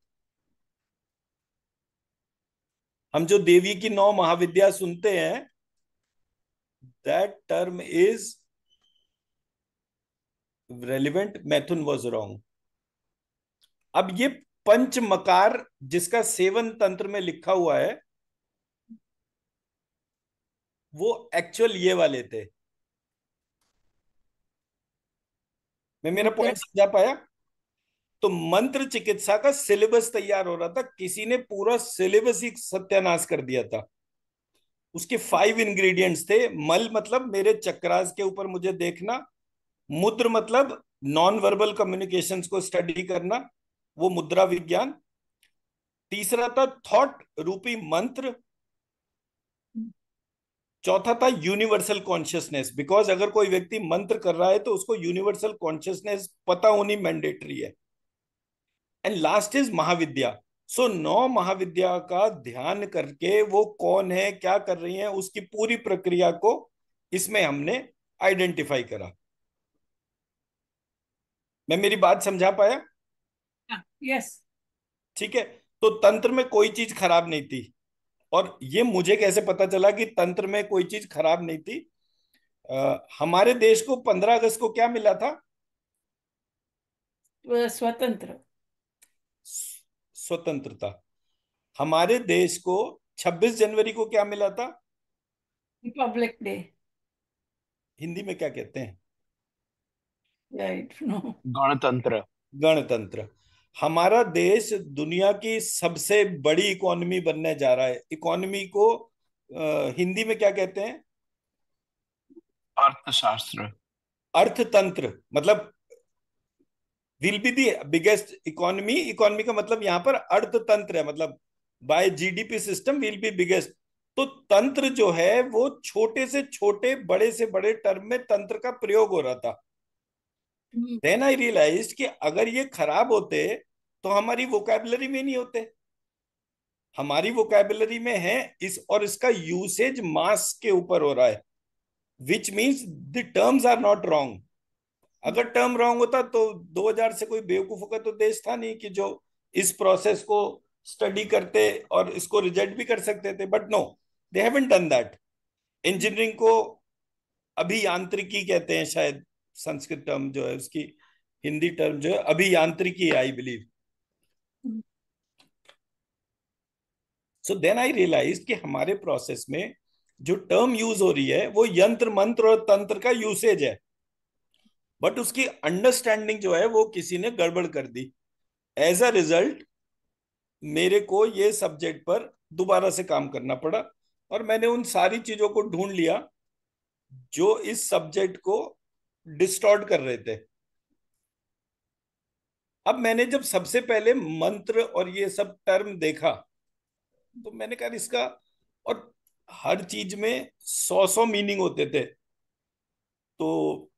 हम जो देवी की 9 महाविद्या सुनते हैं, दैट टर्म इज रेलिवेंट, मैथुन वाज रॉन्ग। अब ये पंच मकार जिसका सेवन तंत्र में लिखा हुआ है वो एक्चुअल ये वाले थे। मैं मेरा मुद्रा। पॉइंट समझा पाया? तो मंत्र चिकित्सा का सिलेबस तैयार हो रहा था, किसी ने पूरा सिलेबस ही सत्यानाश कर दिया था। उसके 5 इंग्रेडिएंट्स थे। मल मतलब मेरे चक्रास के ऊपर मुझे देखना, मुद्र मतलब नॉन वर्बल कम्युनिकेशंस को स्टडी करना, वो मुद्रा विज्ञान। तीसरा था थॉट रूपी मंत्र। चौथा था यूनिवर्सल कॉन्शियसनेस, बिकॉज अगर कोई व्यक्ति मंत्र कर रहा है तो उसको यूनिवर्सल कॉन्शियसनेस पता होनी मैंडेटरी है। And last is Mahavidya. So 9 Mahavidya का ध्यान करके वो कौन है, क्या कर रही है, उसकी पूरी प्रक्रिया को इसमें हमने आइडेंटिफाई करा। मैं मेरी बात समझा पाया? यस। ठीक है। तो तंत्र में कोई चीज खराब नहीं थी। और ये मुझे कैसे पता चला कि तंत्र में कोई चीज खराब नहीं थी? हमारे देश को 15 अगस्त को क्या मिला था? स्वतंत्र। स्वतंत्रता। हमारे देश को 26 जनवरी को क्या मिला था? Republic day. हिंदी में क्या कहते हैं? राइट। नो। गणतंत्र। गणतंत्र। हमारा देश दुनिया की सबसे बड़ी इकोनॉमी बनने जा रहा है। इकोनॉमी को हिंदी में क्या कहते हैं? अर्थशास्त्र। अर्थतंत्र। मतलब will be the biggest economy. Economy का मतलब यहां पर अर्थतंत्र है, मतलब by GDP system will be biggest. तो तंत्र जो है वो छोटे से छोटे, बड़े से बड़े टर्म में तंत्र का प्रयोग हो रहा था। देन आई रियलाइज कि अगर ये खराब होते तो हमारी वोकैबुलरी में नहीं होते। हमारी वोकैबुलरी में है इस, और इसका यूसेज मास के ऊपर हो रहा है, which means the terms are not wrong. अगर टर्म रॉन्ग होता तो 2000 से कोई बेवकूफों का तो देश था नहीं कि जो इस प्रोसेस को स्टडी करते और इसको रिजेक्ट भी कर सकते थे। But no, they haven't done that. Engineering को अभियांत्रिकी कहते हैं शायद, संस्कृत टर्म जो है उसकी हिंदी टर्म जो है अभियांत्रिकी, I believe. So then I realize कि हमारे प्रोसेस में जो टर्म यूज हो रही है वो यंत्र मंत्र और तंत्र का यूसेज है, बट उसकी अंडरस्टैंडिंग जो है वो किसी ने गड़बड़ कर दी। एज अ रिजल्ट मेरे को ये सब्जेक्ट पर दोबारा से काम करना पड़ा, और मैंने उन सारी चीजों को ढूंढ लिया जो इस सब्जेक्ट को डिस्टॉर्ट कर रहे थे। अब मैंने जब सबसे पहले मंत्र और ये सब टर्म देखा तो मैंने कहा इसका, और हर चीज में 100 मीनिंग होते थे, तो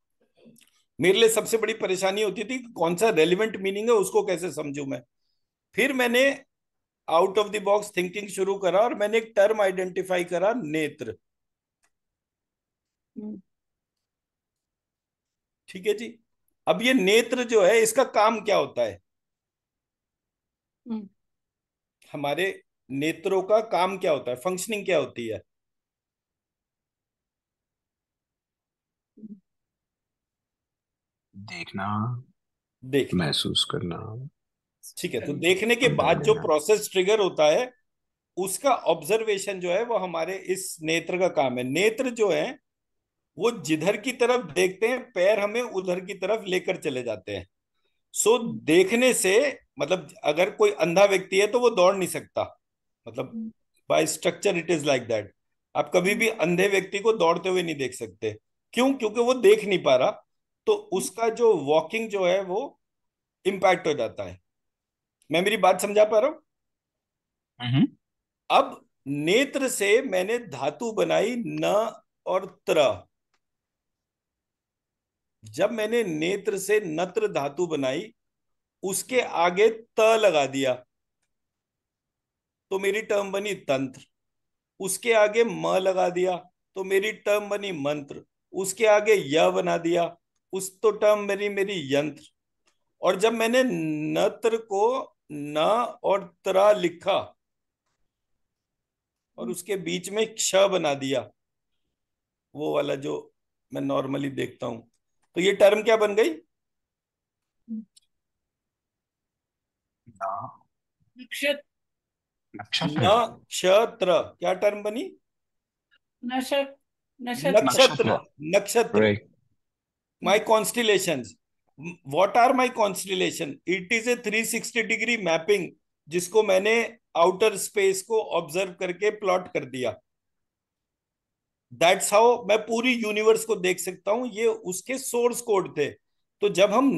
मेरे लिए सबसे बड़ी परेशानी होती थी कि कौन सा रेलिवेंट मीनिंग है, उसको कैसे समझूं मैं। फिर मैंने out of the box thinking शुरू करा और मैंने एक टर्म आइडेंटिफाई करा, नेत्र। ठीक है जी। अब ये नेत्र जो है इसका काम क्या होता है? हमारे नेत्रों का काम क्या होता है, फंक्शनिंग क्या होती है? देखना, देखना। महसूस करना, ठीक है। तो देखने के अंदर बाद जो लेना। प्रोसेस ट्रिगर होता है उसका ऑब्जर्वेशन जो है वो हमारे इस नेत्र का काम है। नेत्र जो है वो जिधर की तरफ देखते हैं पैर हमें उधर की तरफ लेकर चले जाते हैं। सो देखने से मतलब अगर कोई अंधा व्यक्ति है तो वो दौड़ नहीं सकता, मतलब by structure it is like that. आप कभी भी अंधे व्यक्ति को दौड़ते हुए नहीं देख सकते। क्यों? क्योंकि वो देख नहीं पा रहा, तो उसका जो वॉकिंग जो है वो इम्पैक्ट हो जाता है। मैं मेरी बात समझा पा रहा हूं? अब नेत्र से मैंने धातु बनाई न और त्र। जब मैंने नेत्र से नत्र धातु बनाई उसके आगे त लगा दिया तो मेरी टर्म बनी तंत्र। उसके आगे म लगा दिया तो मेरी टर्म बनी मंत्र। उसके आगे य बना दिया, उस तो टर्म मेरी मेरी यंत्र। और जब मैंने नत्र को न और त्र लिखा और उसके बीच में क्ष बना दिया, वो वाला जो मैं नॉर्मली देखता हूं, तो ये टर्म क्या बन गई? नक्षत्र नक्षत्र। नक्षत्र क्या टर्म बनी? नक्षत्र नक्षत्र नक्षत्र। नक्षत्र। नक्षत्र। Right. My constellations. What are my constellation? It is a 360 degree mapping जिसको मैंने आउटर स्पेस को ऑब्जर्व करके प्लॉट कर दिया। दैट्स हाउ मैं पूरी यूनिवर्स को देख सकता हूं। ये उसके सोर्स कोड थे। तो जब हम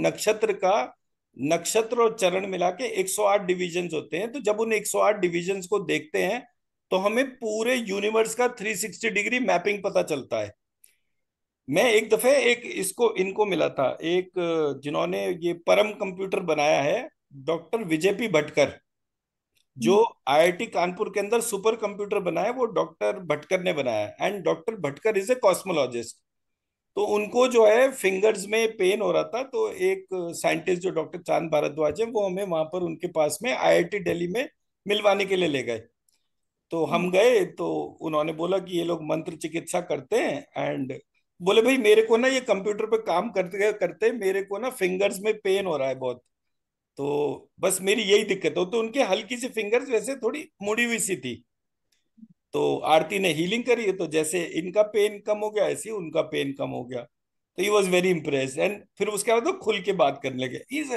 नक्षत्र और चरण मिला के 108 डिविजन्स होते हैं, तो जब उन 108 डिविजन्स को देखते हैं तो हमें पूरे यूनिवर्स का 360 डिग्री मैपिंग पता चलता है। मैं एक दफे एक इसको इनको मिला था, एक जिन्होंने ये परम कंप्यूटर बनाया है, डॉक्टर विजय पी भटकर, जो आईआईटी कानपुर के अंदर सुपर कंप्यूटर बनाया है, वो डॉक्टर भटकर ने बनाया है। And doctor Bhatkar is a cosmologist. तो उनको जो है फिंगर्स में पेन हो रहा था, तो एक साइंटिस्ट जो डॉक्टर चांद भारद्वाज है, वो हमें वहां पर उनके पास में आईआईटी दिल्ली में मिलवाने के लिए ले गए। तो हम गए तो उन्होंने बोला कि ये लोग मंत्र चिकित्सा करते हैं। एंड बोले भाई मेरे को ना ये कंप्यूटर पे काम करते करते मेरे को ना फिंगर्स में पेन हो रहा है बहुत, तो बस मेरी यही दिक्कत हो। तो उनके हल्की सी फिंगर्स वैसे थोड़ी मुड़ी हुई सी थी। तो आरती ने हीलिंग करी है, तो जैसे इनका पेन कम हो गया ऐसे ही उनका पेन कम हो गया। तो he was very impress. And फिर उसके बाद वो खुल के बात करने लगे। इज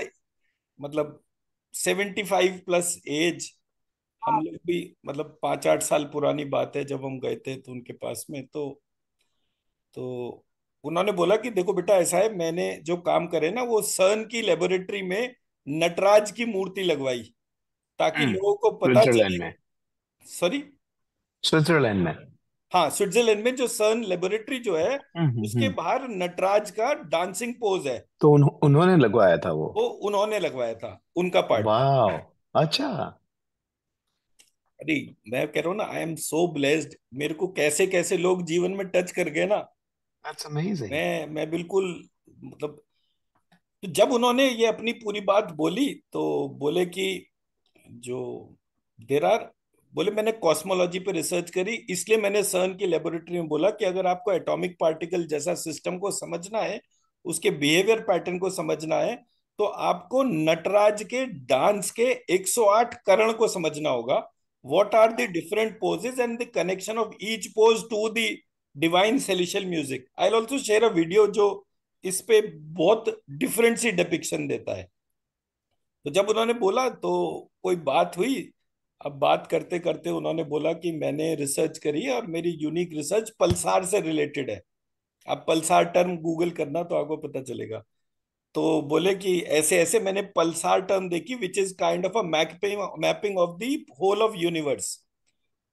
मतलब 75 प्लस एज। हम लोग भी मतलब 5-8 साल पुरानी बात है, जब हम गए थे तो उनके पास में, तो उन्होंने बोला कि देखो बेटा ऐसा है, मैंने जो काम करे ना वो सर्न की लेबोरेटरी में नटराज की मूर्ति लगवाई ताकि लोगों को पता स्विट्जरलैंड चले। में। सॉरी, स्विट्जरलैंड में। हाँ स्विट्जरलैंड में जो सर्न लेबोरेटरी जो है उसके हम्म। बाहर नटराज का डांसिंग पोज है, तो उन्होंने लगवाया था वो। वो उन्होंने लगवाया था, उनका पार्ट था। वाह। अच्छा। अरे मैं कह रहा हूँ ना, आई एम सो ब्लेस्ड। मेरे को कैसे कैसे लोग जीवन में टच कर गए ना। That's amazing. मैं बिल्कुल मतलब, तो जब उन्होंने ये अपनी पूरी बात बोली तो बोले कि जो देर आर, बोले मैंने कॉस्मोलॉजी पे रिसर्च करी, इसलिए मैंने सर्न की लेबोरेटरी में बोला कि अगर आपको एटॉमिक पार्टिकल जैसा सिस्टम को समझना है, उसके बिहेवियर पैटर्न को समझना है, तो आपको नटराज के डांस के 108 करण को समझना होगा। What are the different poses and the connection of each pose to the divine celestial music. I will also share a video जो इस पे बहुत डिफरेंट सी डिपिक्शन देता है। तो जब उन्होंने बोला तो कोई बात हुई। अब बात करते करते उन्होंने बोला कि मैंने रिसर्च करी है और मेरी यूनिक रिसर्च पल्सार से रिलेटेड है। आप पल्सार टर्म गूगल करना तो आपको पता चलेगा। तो बोले कि ऐसे ऐसे मैंने पल्सार टर्म देखी which is kind of a mapping of the whole of universe.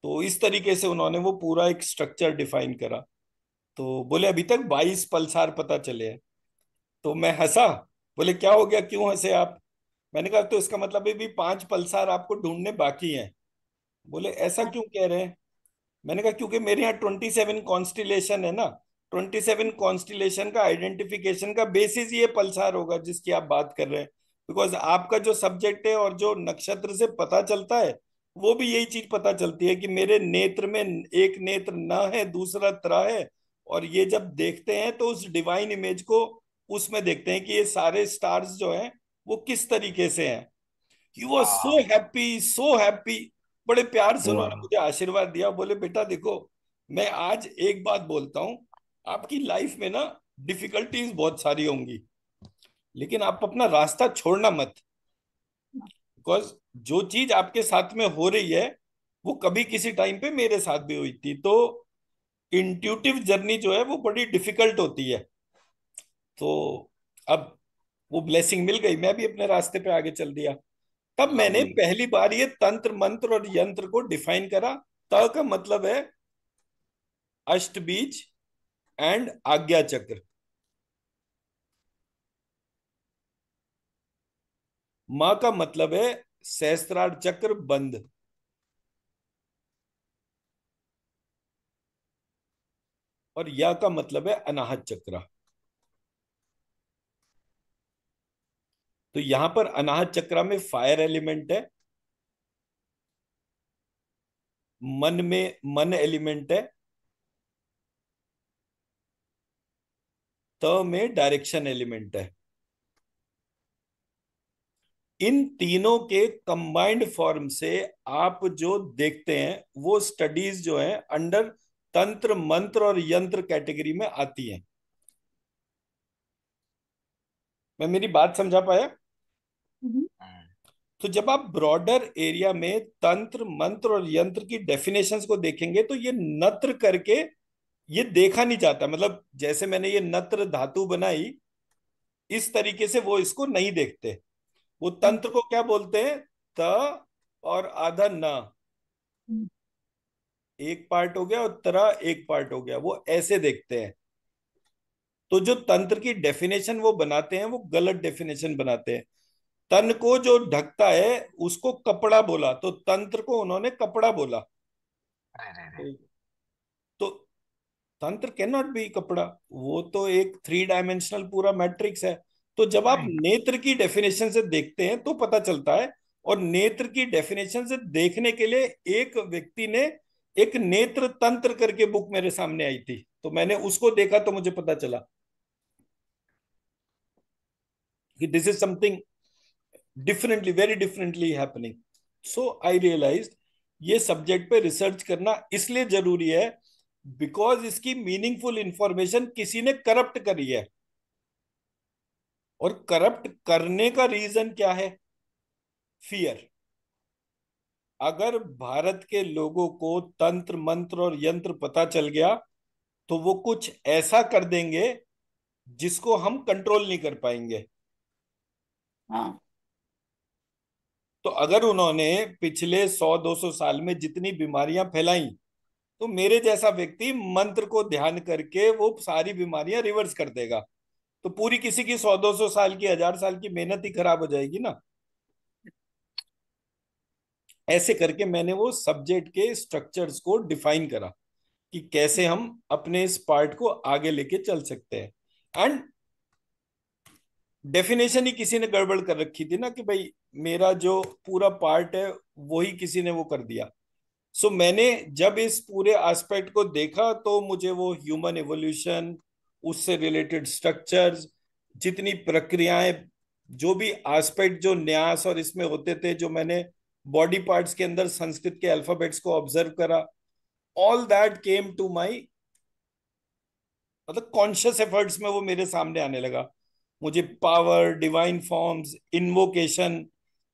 तो इस तरीके से उन्होंने वो पूरा एक स्ट्रक्चर डिफाइन करा। तो बोले अभी तक 22 पल्सार पता चले हैं। तो मैं हंसा। बोले क्या हो गया, क्यों हंसे आप? मैंने कहा तो इसका मतलब है भी 5 पल्सार आपको ढूंढने बाकी हैं। बोले ऐसा क्यों कह रहे हैं? मैंने कहा क्योंकि मेरे यहाँ 27 कॉन्स्टिलेशन है ना। 27 कॉन्स्टिलेशन का आइडेंटिफिकेशन का बेसिस ये पल्सार होगा जिसकी आप बात कर रहे हैं। बिकॉज आपका जो सब्जेक्ट है और जो नक्षत्र से पता चलता है, वो भी यही चीज पता चलती है कि मेरे नेत्र में एक नेत्र न है, दूसरा त्र है। और ये जब देखते हैं तो उस डिवाइन इमेज को उसमें देखते हैं कि ये सारे स्टार्स जो हैं वो किस तरीके से हैं। He was so happy, so happy. बड़े प्यार से उन्होंने वाह। मुझे आशीर्वाद दिया। बोले बेटा देखो, मैं आज एक बात बोलता हूँ, आपकी लाइफ में ना डिफिकल्टीज बहुत सारी होंगी, लेकिन आप अपना रास्ता छोड़ना मत। बिकॉज जो चीज आपके साथ में हो रही है वो कभी किसी टाइम पे मेरे साथ भी हुई थी। तो इंट्यूटिव जर्नी जो है वो बड़ी डिफिकल्ट होती है। तो अब वो ब्लेसिंग मिल गई, मैं भी अपने रास्ते पे आगे चल दिया। तब मैंने लवली। पहली बार ये तंत्र मंत्र और यंत्र को डिफाइन करा। त का मतलब है अष्टबीज एंड आज्ञा चक्र। मां का मतलब है सहस्त्रार चक्र बंद। और या का मतलब है अनाहत चक्र। तो यहां पर अनाहत चक्र में फायर एलिमेंट है, मन में मन एलिमेंट है, त में डायरेक्शन एलिमेंट है। इन तीनों के कंबाइंड फॉर्म से आप जो देखते हैं वो स्टडीज जो है अंडर तंत्र मंत्र और यंत्र कैटेगरी में आती हैं। मैं मेरी बात समझा पाया? तो जब आप ब्रॉडर एरिया में तंत्र मंत्र और यंत्र की डेफिनेशंस को देखेंगे तो ये नत्र करके ये देखा नहीं जाता, मतलब जैसे मैंने ये नत्र धातु बनाई इस तरीके से वो इसको नहीं देखते। वो तंत्र को क्या बोलते हैं? त और आधा न, एक पार्ट हो गया, और तरा एक पार्ट हो गया, वो ऐसे देखते हैं। तो जो तंत्र की डेफिनेशन वो बनाते हैं वो गलत डेफिनेशन बनाते हैं। तन को जो ढकता है उसको कपड़ा बोला, तो तंत्र को उन्होंने कपड़ा बोला। तो तंत्र कैन नॉट बी कपड़ा, वो तो एक 3 डायमेंशनल पूरा मैट्रिक्स है। तो जब आप नेत्र की डेफिनेशन से देखते हैं तो पता चलता है। और नेत्र की डेफिनेशन से देखने के लिए एक व्यक्ति ने एक नेत्र तंत्र करके बुक मेरे सामने आई थी, तो मैंने उसको देखा तो मुझे पता चला कि this is something differently, very differently happening. So I realize ये सब्जेक्ट पे रिसर्च करना इसलिए जरूरी है बिकॉज इसकी मीनिंगफुल इंफॉर्मेशन किसी ने करप्ट करी है। और करप्ट करने का रीजन क्या है? फियर। अगर भारत के लोगों को तंत्र मंत्र और यंत्र पता चल गया तो वो कुछ ऐसा कर देंगे जिसको हम कंट्रोल नहीं कर पाएंगे। हाँ। तो अगर उन्होंने पिछले 100-200 साल में जितनी बीमारियां फैलाई, तो मेरे जैसा व्यक्ति मंत्र को ध्यान करके वो सारी बीमारियां रिवर्स कर देगा, तो पूरी किसी की 100-200 साल की 1000 साल की मेहनत ही खराब हो जाएगी ना। ऐसे करके मैंने वो सब्जेक्ट के स्ट्रक्चर्स को डिफाइन करा कि कैसे हम अपने इस पार्ट को आगे लेके चल सकते हैं। एंड डेफिनेशन ही किसी ने गड़बड़ कर रखी थी ना कि भाई मेरा जो पूरा पार्ट है वही किसी ने वो कर दिया। सो मैंने जब इस पूरे एस्पेक्ट को देखा तो मुझे वो ह्यूमन एवोल्यूशन, उससे रिलेटेड स्ट्रक्चर्स, जितनी प्रक्रियाएं, जो भी एस्पेक्ट जो न्यास और इसमें होते थे, जो मैंने बॉडी पार्ट्स के अंदर संस्कृत के अल्फाबेट्स को ऑब्जर्व करा, all that came to my, मतलब कॉन्शियस एफर्ट्स में वो मेरे सामने आने लगा। मुझे पावर, डिवाइन फॉर्म्स, इन्वोकेशन,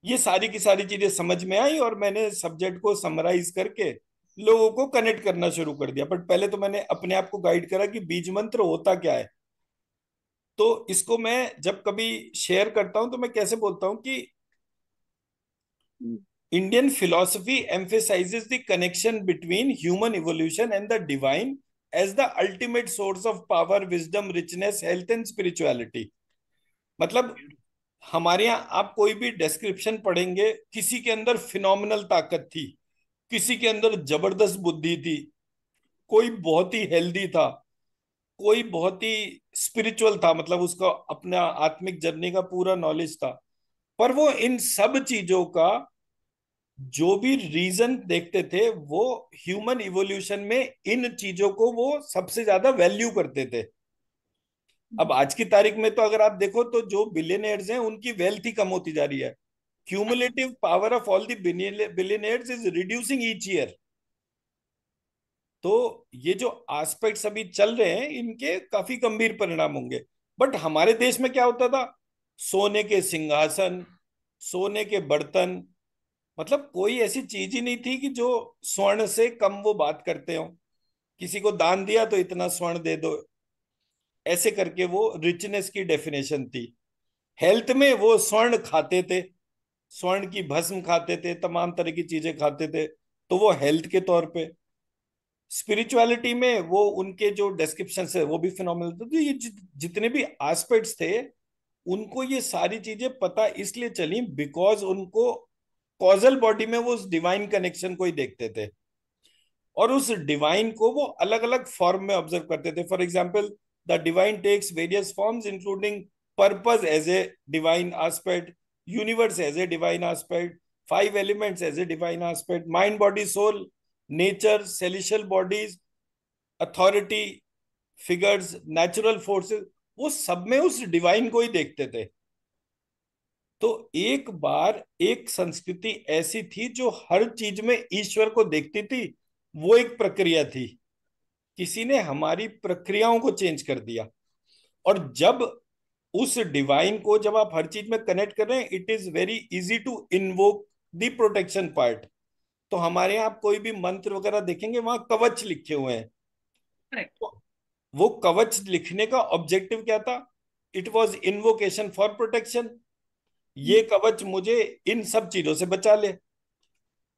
ये सारी की सारी चीजें समझ में आई और मैंने सब्जेक्ट को समराइज करके लोगों को कनेक्ट करना शुरू कर दिया। बट पहले तो मैंने अपने आप को गाइड करा कि बीज मंत्र होता क्या है। तो इसको मैं जब कभी शेयर करता हूं तो मैं कैसे बोलता हूं कि Indian philosophy emphasizes the connection between human evolution and the divine as the ultimate source of power, wisdom, richness, health and spirituality। मतलब हमारे यहाँ आप कोई भी डिस्क्रिप्शन पढ़ेंगे, किसी के अंदर फिनोमिनल ताकत थी, किसी के अंदर जबरदस्त बुद्धि थी, कोई बहुत ही हेल्दी था, कोई बहुत ही स्पिरिचुअल था, मतलब उसका अपना आत्मिक जर्नी का पूरा नॉलेज था। पर वो इन सब चीजों का जो भी रीजन देखते थे वो ह्यूमन इवोल्यूशन में इन चीजों को वो सबसे ज्यादा वैल्यू करते थे। अब आज की तारीख में तो अगर आप देखो तो जो बिलियनियर्स हैं उनकी वेल्थ ही कम होती जा रही है। Cumulative power of all the billionaires is reducing each year. तो ये जो एस्पेक्ट्स अभी चल रहे हैं इनके काफी गंभीर परिणाम होंगे। बट हमारे देश में क्या होता था? सोने के सिंहासन, सोने के बर्तन, मतलब कोई ऐसी चीज ही नहीं थी कि जो स्वर्ण से कम वो बात करते हो। किसी को दान दिया तो इतना स्वर्ण दे दो, ऐसे करके वो रिचनेस की डेफिनेशन थी। हेल्थ में वो स्वर्ण खाते थे, स्वर्ण की भस्म खाते थे, तमाम तरह की चीजें खाते थे, तो वो हेल्थ के तौर पे। स्पिरिचुअलिटी में वो उनके जो डिस्क्रिप्शन है वो भी फिनोमिनल थे। तो ये जितने भी एस्पेक्ट्स थे उनको ये सारी चीजें पता इसलिए चली बिकॉज उनको कॉजल बॉडी में वो उस डिवाइन कनेक्शन को ही देखते थे और उस डिवाइन को वो अलग अलग फॉर्म में ऑब्जर्व करते थे। For example, the divine takes various forms including purpose as a divine aspect, universe as a divine aspect, 5 elements as a divine aspect, mind body soul, nature, celestial bodies, authority figures, natural forces, वो सब में उस divine को ही देखते थे। तो एक बार एक संस्कृति ऐसी थी जो हर चीज में ईश्वर को देखती थी, वो एक प्रक्रिया थी। किसी ने हमारी प्रक्रियाओं को चेंज कर दिया, और जब उस डिवाइन को जब आप हर चीज में कनेक्ट कर रहे हैं, it is very easy to invoke the protection part. तो हमारे यहाँ आप कोई भी मंत्र वगैरह देखेंगे, वहां कवच लिखे हुए हैं। Correct. तो वो कवच लिखने का ऑब्जेक्टिव क्या था? It was invocation for protection. ये कवच मुझे इन सब चीजों से बचा ले।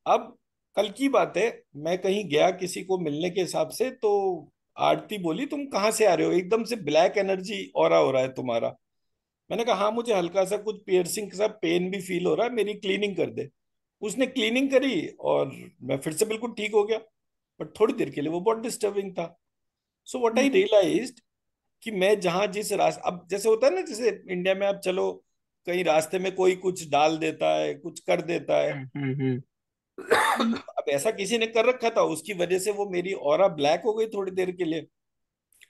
अब कल की बात है, मैं कहीं गया किसी को मिलने के हिसाब से, तो आरती बोली तुम कहाँ से आ रहे हो, एकदम से ब्लैक एनर्जी ऑरा हो रहा है तुम्हारा। मैंने कहा हाँ, मुझे हल्का सा कुछ पियर्सिंग सा पेन भी फील हो रहा है, मेरी क्लीनिंग कर दे। उसने क्लीनिंग करी और मैं फिर से बिल्कुल ठीक हो गया। बट थोड़ी देर के लिए वो बहुत डिस्टर्बिंग था। सो व्हाट आई रियलाइज्ड कि मैं जहां जिस रास्ते, अब जैसे होता है ना, जैसे इंडिया में आप चलो कहीं रास्ते में कोई कुछ डाल देता है, कुछ कर देता है। हम्म। अब ऐसा किसी ने कर रखा था, उसकी वजह से वो मेरी ऑरा ब्लैक हो गई थोड़ी देर के लिए।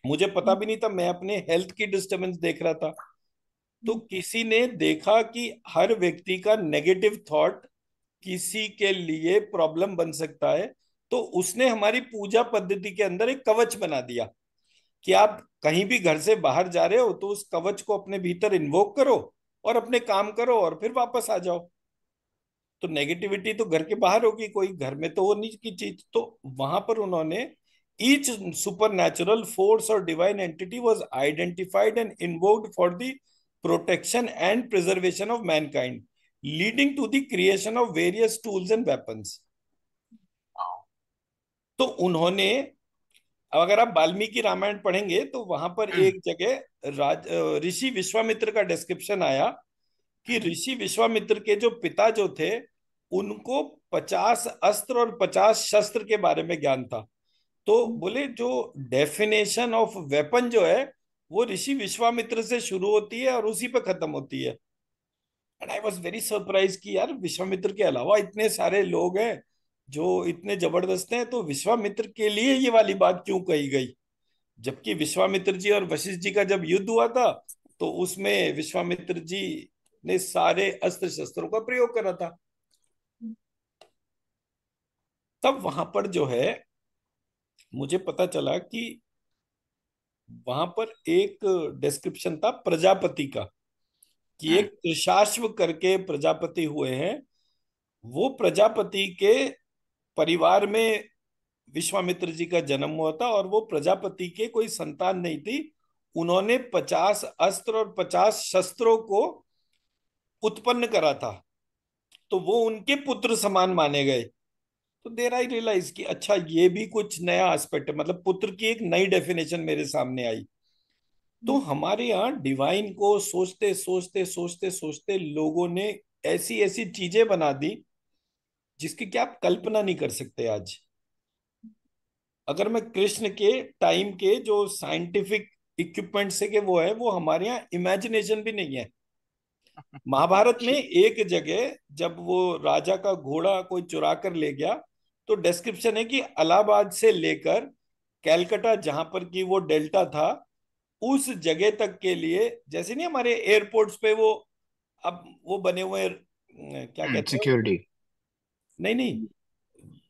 मुझे पता भी नहीं था, मैं अपने हेल्थ की डिस्टरबेंस देख रहा था। तो किसी ने देखा कि हर व्यक्ति का नेगेटिव थॉट किसी के लिए प्रॉब्लम बन सकता है। तो उसने हमारी पूजा पद्धति के अंदर एक कवच बना दिया कि आप कहीं भी घर से बाहर जा रहे हो तो उस कवच को अपने भीतर इन्वोक करो और अपने काम करो और फिर वापस आ जाओ। तो नेगेटिविटी तो घर के बाहर होगी, कोई घर में तो वो नहीं की चीज। तो वहां पर उन्होंने ईच सुपर नेचुरल फोर्स और divine entity was identified and invoked for the protection and preservation of mankind, leading to the creation of various tools and weapons. तो उन्होंने, अब अगर आप वाल्मीकि रामायण पढ़ेंगे तो वहां पर एक जगह ऋषि विश्वामित्र का डिस्क्रिप्शन आया कि ऋषि विश्वामित्र के जो पिता जो थे, उनको 50 अस्त्र और 50 शस्त्र के बारे में ज्ञान था। तो बोले जो डेफिनेशन ऑफ वेपन जो है वो ऋषि विश्वामित्र से शुरू होती है और उसी पे खत्म होती है। And I was very surprise कि यार विश्वामित्र के अलावा इतने सारे लोग हैं जो इतने जबरदस्त हैं, तो विश्वामित्र के लिए ये वाली बात क्यों कही गई? जबकि विश्वामित्र जी और वशिष्ठ जी का जब युद्ध हुआ था तो उसमें विश्वामित्र जी ने सारे अस्त्र शस्त्रों का प्रयोग करा था। तब वहां पर जो है मुझे पता चला कि वहां पर एक डिस्क्रिप्शन था प्रजापति का, कि एक त्रिशाश्व करके प्रजापति हुए हैं। वो प्रजापति के परिवार में विश्वामित्र जी का जन्म हुआ था और वो प्रजापति के कोई संतान नहीं थी। उन्होंने 50 अस्त्र और 50 शस्त्रों को उत्पन्न करा था, तो वो उनके पुत्र समान माने गए। तो देर आई रियलाइज कि अच्छा, ये भी कुछ नया एस्पेक्ट है, मतलब पुत्र की एक नई डेफिनेशन मेरे सामने आई। तो हमारे यहाँ डिवाइन को सोचते सोचते सोचते सोचते लोगों ने ऐसी ऐसी चीजें बना दी जिसकी क्या आप कल्पना नहीं कर सकते आज। अगर मैं कृष्ण के टाइम के जो साइंटिफिक इक्विपमेंट से के वो है, वो हमारे यहाँ इमेजिनेशन भी नहीं है। महाभारत में एक जगह जब वो राजा का घोड़ा कोई चुरा कर ले गया, तो डिस्क्रिप्शन है कि इलाहाबाद से लेकर कैलकाटा जहां पर की वो डेल्टा था, उस जगह तक के लिए, जैसे नहीं हमारे एयरपोर्ट्स पे वो अब वो बने हुए क्या कहते हैं, सिक्योरिटी। नहीं नहीं,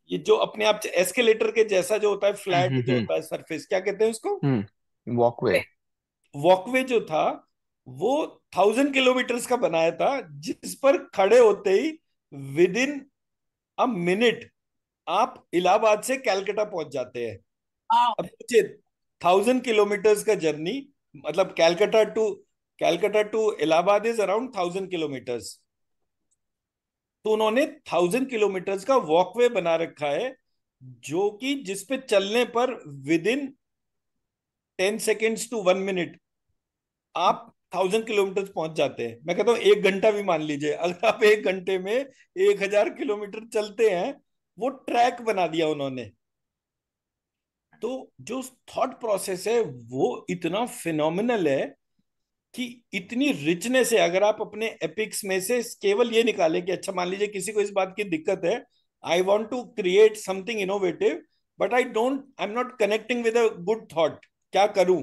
ये जो अपने आप एस्केलेटर के जैसा जो होता है, फ्लैट जो होता है सरफेस, क्या कहते हैं उसको, वॉकवे। वॉकवे जो था वो 1000 किलोमीटर्स का बनाया था, जिस पर खड़े होते ही विद इन अ मिनट आप इलाहाबाद से कलकत्ता पहुंच जाते हैं। अब सोचिए, 1000 किलोमीटर्स का जर्नी, मतलब Calcutta to Allahabad is around 1000 kilometres. तो उन्होंने 1000 किलोमीटर्स का वॉकवे बना रखा है, जो कि जिसपे चलने पर within 10 seconds to 1 minute आप 1000 किलोमीटर पहुंच जाते हैं। मैं कहता हूँ 1 घंटा भी मान लीजिए, अगर आप 1 घंटे में 1000 किलोमीटर चलते हैं, वो ट्रैक बना दिया उन्होंने। तो जो थॉट प्रोसेस है वो इतना फिनोमिनल है कि इतनी रिचनेस है। अगर आप अपने एपिक्स में से केवल ये निकालें कि अच्छा, मान लीजिए किसी को इस बात की दिक्कत है, I want to create something innovative but I am not connecting with a good thought, क्या करूं?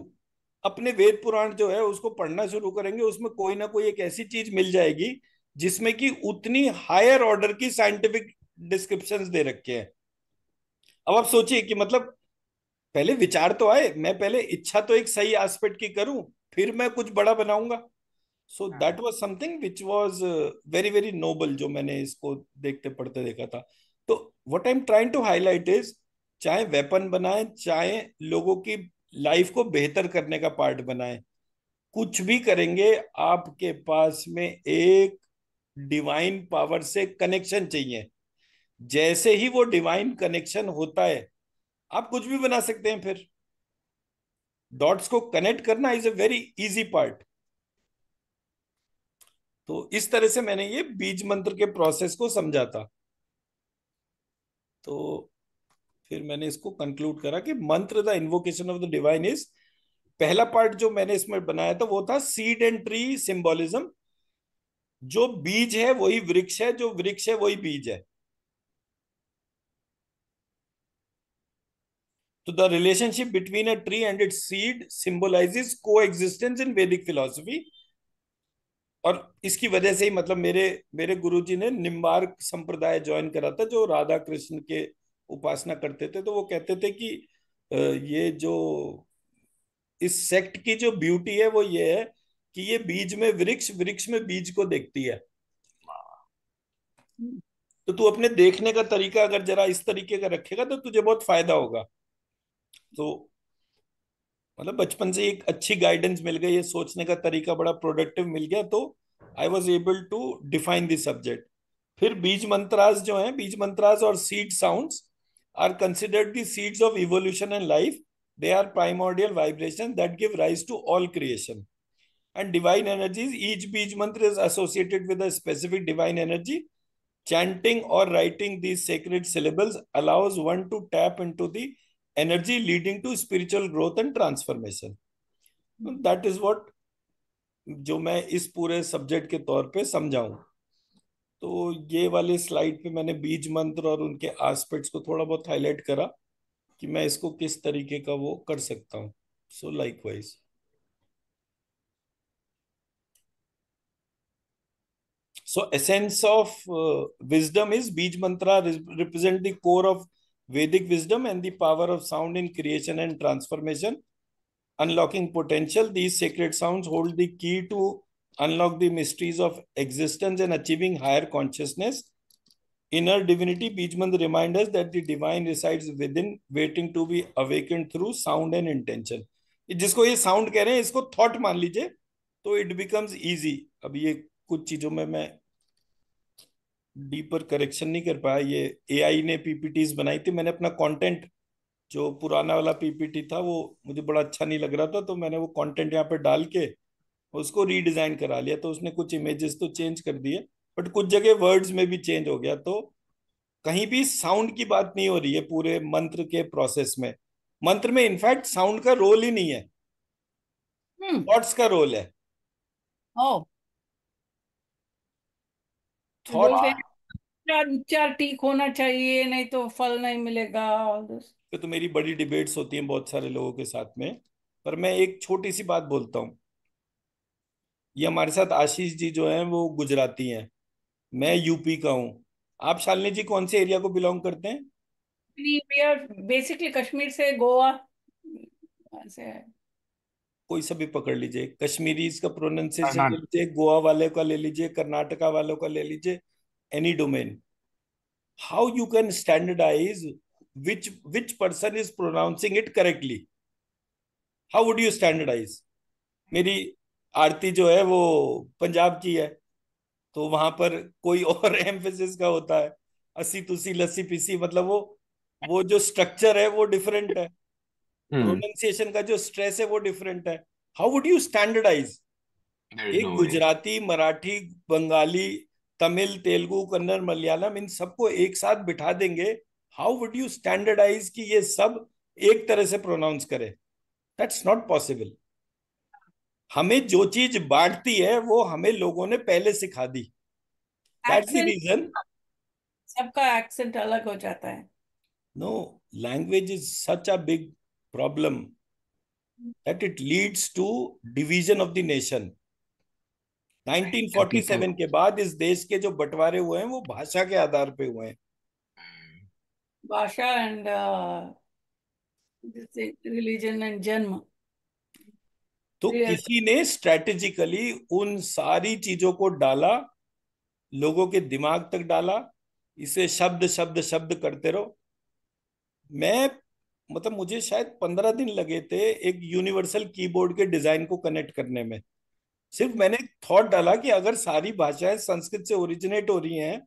अपने वेद पुराण जो है उसको पढ़ना शुरू करेंगे, उसमें कोई ना कोई एक ऐसी चीज मिल जाएगी जिसमें कि उतनी हायर ऑर्डर की साइंटिफिक डिस्क्रिप्शंस दे रखे हैं। अब आप सोचिए कि मतलब पहले विचार तो आए, मैं पहले इच्छा तो एक सही एस्पेक्ट की करूं, फिर मैं कुछ बड़ा बनाऊंगा। So that was something which was very very noble, जो मैंने इसको देखते पढ़ते देखा था। तो what I am trying to highlight is, चाहे वेपन बनाए, चाहे लोगों की लाइफ को बेहतर करने का पार्ट बनाए, कुछ भी करेंगे, आपके पास में एक डिवाइन पावर से कनेक्शन चाहिए। जैसे ही वो डिवाइन कनेक्शन होता है, आप कुछ भी बना सकते हैं। फिर डॉट्स को कनेक्ट करना is a very easy part. तो इस तरह से मैंने ये बीज मंत्र के प्रोसेस को समझा था। तो फिर मैंने इसको कंक्लूड करा कि मंत्र the invocation of the divine is, पहला पार्ट जो मैंने इसमें बनाया था वो था सीड एंड ट्री सिंबोलिज्म। जो बीज है वही वृक्ष है, जो वृक्ष है वही बीज है। तो the relationship between a tree and it's seed symbolizes को एग्जिस्टेंस इन वैदिक फिलॉसफी। और इसकी वजह से ही मतलब मेरे मेरे गुरुजी ने निम्बार्क संप्रदाय ज्वाइन करा था, जो राधा कृष्ण के उपासना करते थे। तो वो कहते थे कि ये जो इस सेक्ट की जो ब्यूटी है वो ये है कि ये बीज में वृक्ष, वृक्ष में बीज को देखती है। तो तू अपने देखने का तरीका अगर जरा इस तरीके का रखेगा तो तुझे बहुत फायदा होगा। तो मतलब बचपन से एक अच्छी गाइडेंस मिल गई, ये सोचने का तरीका बड़ा प्रोडक्टिव मिल गया, तो I was able to define this subject. फिर बीज मंत्रास जो है, बीज मंत्रास और seed sounds are considered the seeds of evolution and life. They are primordial vibration that give rise to all creation and divine energies. Each beej mantra is associated with a specific divine energy. Chanting or writing these sacred syllables allows one to tap into the energy leading to spiritual growth and transformation. That is what जो मैं इस पूरे subject के तौर पे समझाऊं। तो ये वाले स्लाइड पे मैंने बीज मंत्र और उनके एस्पेक्ट्स को थोड़ा बहुत हाईलाइट करा कि मैं इसको किस तरीके का वो कर सकता हूँ। सो likewise So essence of wisdom is Bij Mantra represent the core of Vedic wisdom and the power of sound in creation and transformation. Unlocking potential, these sacred sounds hold the key to unlock the mysteries of existence and achieving higher consciousness. Inner divinity, Bij Mantra reminds us that the divine resides within, waiting to be awakened through sound and intention. जिसको ये sound कह रहे हैं इसको thought मान लीजिए, तो it becomes easy. अब ये कुछ चीजों में मैं डीपर करेक्शन नहीं कर पाया। ये एआई ने पीपीटीज बनाई थी, मैंने अपना कंटेंट, जो पुराना वाला पीपीटी था वो मुझे बड़ा अच्छा नहीं लग रहा था, तो मैंने वो कंटेंट यहाँ पे डाल के उसको रीडिजाइन करा लिया। तो उसने कुछ इमेजेस तो चेंज कर दिए, बट कुछ जगह वर्ड्स में भी चेंज हो गया। तो कहीं भी साउंड की बात नहीं हो रही है पूरे मंत्र के प्रोसेस में। मंत्र में इनफैक्ट साउंड का रोल ही नहीं है, थॉट्स का रोल है। ओ थॉट बोलते हैं उच्चार उच्चार ठीक होना चाहिए, नहीं तो फल नहीं मिलेगा, ऑल दिस। पे तो मेरी बड़ी डिबेट्स होती हैं बहुत सारे लोगों के साथ में, पर मैं एक छोटी सी बात बोलता हूँ। ये हमारे साथ आशीष जी जो हैं वो गुजराती हैं, मैं यूपी का हूँ। आप शालिनी जी कौन से एरिया को बिलोंग करते हैं? वी आर बेसिकली कश्मीर से गोवा से है। कोई सा भी पकड़ लीजिए, कश्मीरी का प्रोनाउंसिएशन ले कर्नाटक। लीजिए, गोवा वाले का ले लीजिए, कर्नाटका वालों का ले लीजिए, any domain. How you can standardize which person is pronouncing it correctly? How would you standardize? मेरी आरती जो है वो पंजाब की है, तो वहां पर कोई और एम्फेसिस का होता है, अस्सी तुसी लस्सी पीसी, मतलब वो जो स्ट्रक्चर है वो डिफरेंट है, Hmm. प्रोनाउंसिएशन का जो स्ट्रेस है वो डिफरेंट है। How would you standardize? There is एक no way. गुजराती, मराठी, बंगाली, तमिल, तेलुगु, कन्नड़, मलयालम, इन सबको एक साथ बिठा देंगे, हाउ वुड यू स्टैंडर्डाइज कि ये सब एक तरह से प्रोनाउंस करे? That's not possible. हमें जो चीज बांटती है वो हमें लोगों ने पहले सिखा दी। That's the accent, reason. सबका एक्सेंट अलग हो जाता है। No, language is such a big problem that it leads to division of the nation. 1947 के बाद इस देश के जो बंटवारे हुए हैं वो भाषा के आधार पे हुए हैं। Basha and this thing, religion and Janma. तो They are- किसी ने स्ट्रेटेजिकली उन सारी चीजों को डाला, लोगों के दिमाग तक डाला, इसे शब्द शब्द शब्द करते रहो। मैं मतलब मुझे शायद 15 दिन लगे थे एक यूनिवर्सल कीबोर्ड के डिजाइन को कनेक्ट करने में। सिर्फ मैंने थॉट डाला कि अगर सारी भाषाएं संस्कृत से ओरिजिनेट हो रही हैं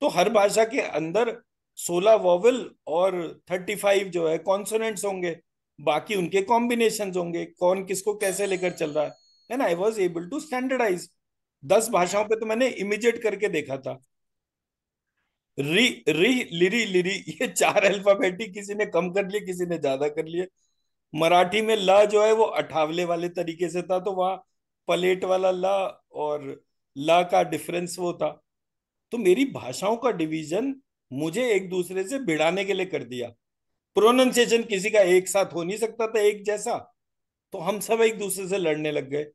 तो हर भाषा के अंदर 16 वॉवल और 35 जो है कॉन्सोनेंट्स होंगे, बाकी उनके कॉम्बिनेशन होंगे, कौन किसको कैसे लेकर चल रहा है। And I was able to standardize. 10 भाषाओं पे तो मैंने इमिजिएट करके देखा था। री री लिरी लिरी, ये 4 अल्फाबेट ही किसी ने कम कर लिए, किसी ने ज्यादा कर लिए। मराठी में ल जो है वो अठावले वाले तरीके से था, तो वहां पलेट वाला ल और ला का डिफरेंस वो था। तो मेरी भाषाओं का डिवीजन मुझे एक दूसरे से भिड़ाने के लिए कर दिया। प्रोनाउंसिएशन किसी का एक साथ हो नहीं सकता था एक जैसा, तो हम सब एक दूसरे से लड़ने लग गए।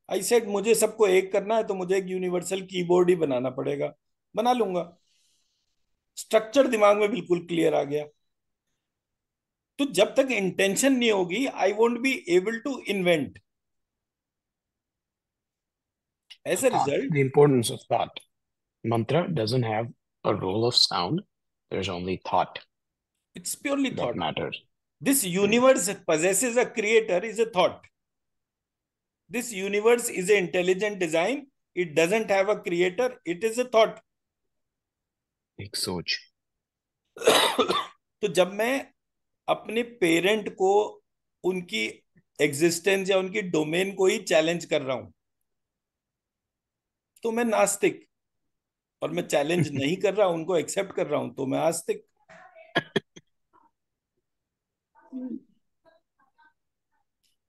आई सेड मुझे सबको एक करना है तो मुझे एक यूनिवर्सल कीबोर्ड ही बनाना पड़ेगा। बना लूंगा। स्ट्रक्चर दिमाग में बिल्कुल क्लियर आ गया। तो जब तक इंटेंशन नहीं होगी I won't be able to invent. As a Thought, result, the importance of thought. Mantra doesn't have a role of sound. There's only thought it's purely that thought. matters. This universe possesses a creator is a thought. This universe is an intelligent design. It doesn't have a creator. It is a thought. एक सोच. तो जब मैं अपने parent को उनकी existence या उनकी डोमेन को ही चैलेंज कर रहा हूं तो मैं नास्तिक, और मैं चैलेंज नहीं कर रहा उनको एक्सेप्ट कर रहा हूं तो मैं आस्तिक।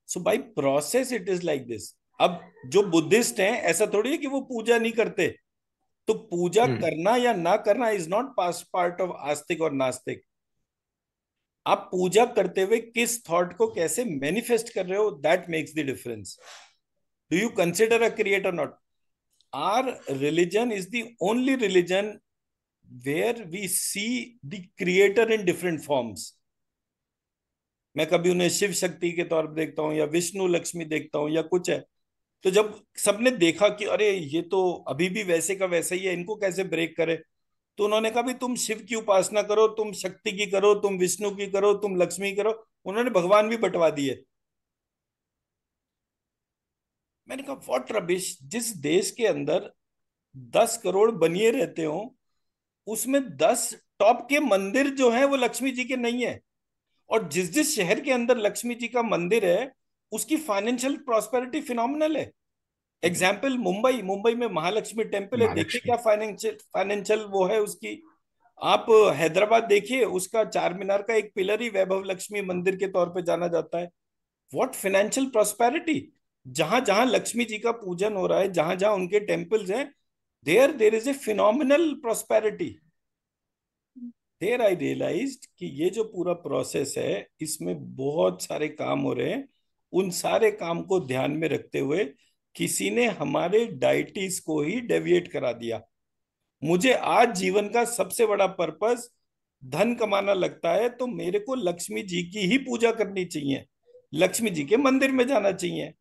So by process it is like this. अब जो बुद्धिस्ट हैं ऐसा थोड़ी है कि वो पूजा नहीं करते, तो पूजा करना या ना करना इज नॉट पार्ट ऑफ आस्तिक और नास्तिक। आप पूजा करते हुए किस थॉट को कैसे मैनिफेस्ट कर रहे हो, that makes the difference. Do you consider a creator not? Our religion is the only religion where we see the creator in different forms. मैं कभी उन्हें शिव शक्ति के तौर पर देखता हूं या विष्णु लक्ष्मी देखता हूं या कुछ है। तो जब सबने देखा कि अरे ये तो अभी भी वैसे का वैसा ही है, इनको कैसे ब्रेक करे, तो उन्होंने कहा भी तुम शिव की उपासना करो, तुम शक्ति की करो, तुम विष्णु की करो, तुम लक्ष्मी करो। उन्होंने भगवान भी बंटवा दिए। मैंने कहा व्हाट रबिश। जिस देश के अंदर 10 करोड़ बनिए रहते हो उसमें 10 टॉप के मंदिर जो है वो लक्ष्मी जी के नहीं है। और जिस जिस शहर के अंदर लक्ष्मी जी का मंदिर है उसकी फाइनेंशियल प्रॉस्पेरिटी फिनोमिनल है। एग्जाम्पल मुंबई, मुंबई में महालक्ष्मी टेम्पल है, देखिए महालक्ष्मी. क्या फाइनेंशियल वो है उसकी। आप हैदराबाद देखिए, उसका चार मीनार का एक पिलर ही वैभव लक्ष्मी मंदिर के तौर पे जाना जाता है। What financial prosperity. जहां जहां लक्ष्मी जी का पूजन हो रहा है, जहां जहां उनके टेम्पल्स हैं, there is a phenomenal prosperity. There I realized कि ये जो पूरा प्रोसेस है इसमें बहुत सारे काम हो रहे हैं। उन सारे काम को ध्यान में रखते हुए किसी ने हमारे डाइटिस को ही डेविएट करा दिया। मुझे आज जीवन का सबसे बड़ा पर्पस धन कमाना लगता है, तो मेरे को लक्ष्मी जी की ही पूजा करनी चाहिए, लक्ष्मी जी के मंदिर में जाना चाहिए।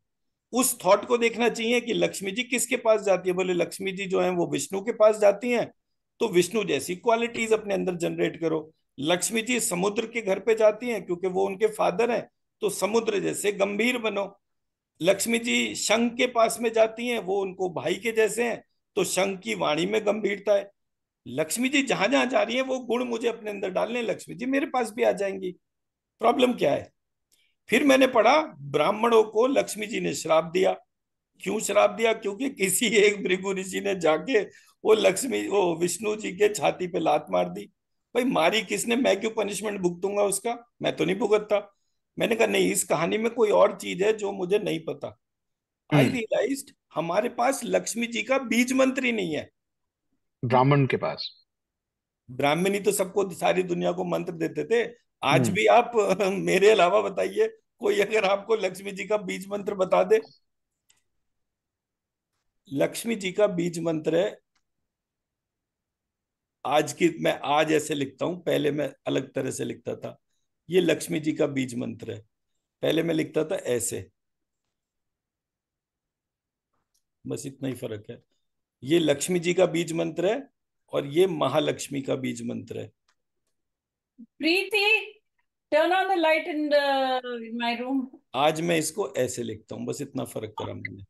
उस थॉट को देखना चाहिए कि लक्ष्मी जी किसके पास जाती है। बोले लक्ष्मी जी जो है वो विष्णु के पास जाती हैं, तो विष्णु जैसी क्वालिटीज अपने अंदर जनरेट करो। लक्ष्मी जी समुद्र के घर पे जाती हैं क्योंकि वो उनके फादर हैं, तो समुद्र जैसे गंभीर बनो। लक्ष्मी जी शंख के पास में जाती हैं, वो उनको भाई के जैसे हैं, तो शंख की वाणी में गंभीरता है। लक्ष्मी जी जहां जहां जा रही है वो गुण मुझे अपने अंदर डालने, लक्ष्मी जी मेरे पास भी आ जाएंगी। प्रॉब्लम क्या है? फिर मैंने पढ़ा ब्राह्मणों को लक्ष्मी जी ने श्राप दिया। क्यों श्राप दिया? क्योंकि किसी एक भृगु ऋषि ने जाके वो विष्णु जी के छाती पे लात मार दी। भाई मारी किसने? मैं क्यों पनिशमेंट भुगतूंगा उसका? मैं तो नहीं भुगतता। मैंने कहा नहीं, इस कहानी में कोई और चीज है जो मुझे नहीं पता। आई रियलाइज्ड हमारे पास लक्ष्मी जी का बीज मंत्र ही नहीं है। ब्राह्मण के पास. ब्राह्मणी तो सबको सारी दुनिया को मंत्र देते थे। आज भी आप मेरे अलावा बताइए कोई अगर आपको लक्ष्मी जी का बीज मंत्र बता दे। लक्ष्मी जी का बीज मंत्र है, मैं आज ऐसे लिखता हूं, पहले मैं अलग तरह से लिखता था। ये लक्ष्मी जी का बीज मंत्र है, पहले मैं लिखता था ऐसे। बस इतना ही फर्क है। ये लक्ष्मी जी का बीज मंत्र है और ये महालक्ष्मी का बीज मंत्र है। Preeti, turn on the light in my room. आज मैं इसको ऐसे लिखता हूं, बस इतना फर्क करा मैंने।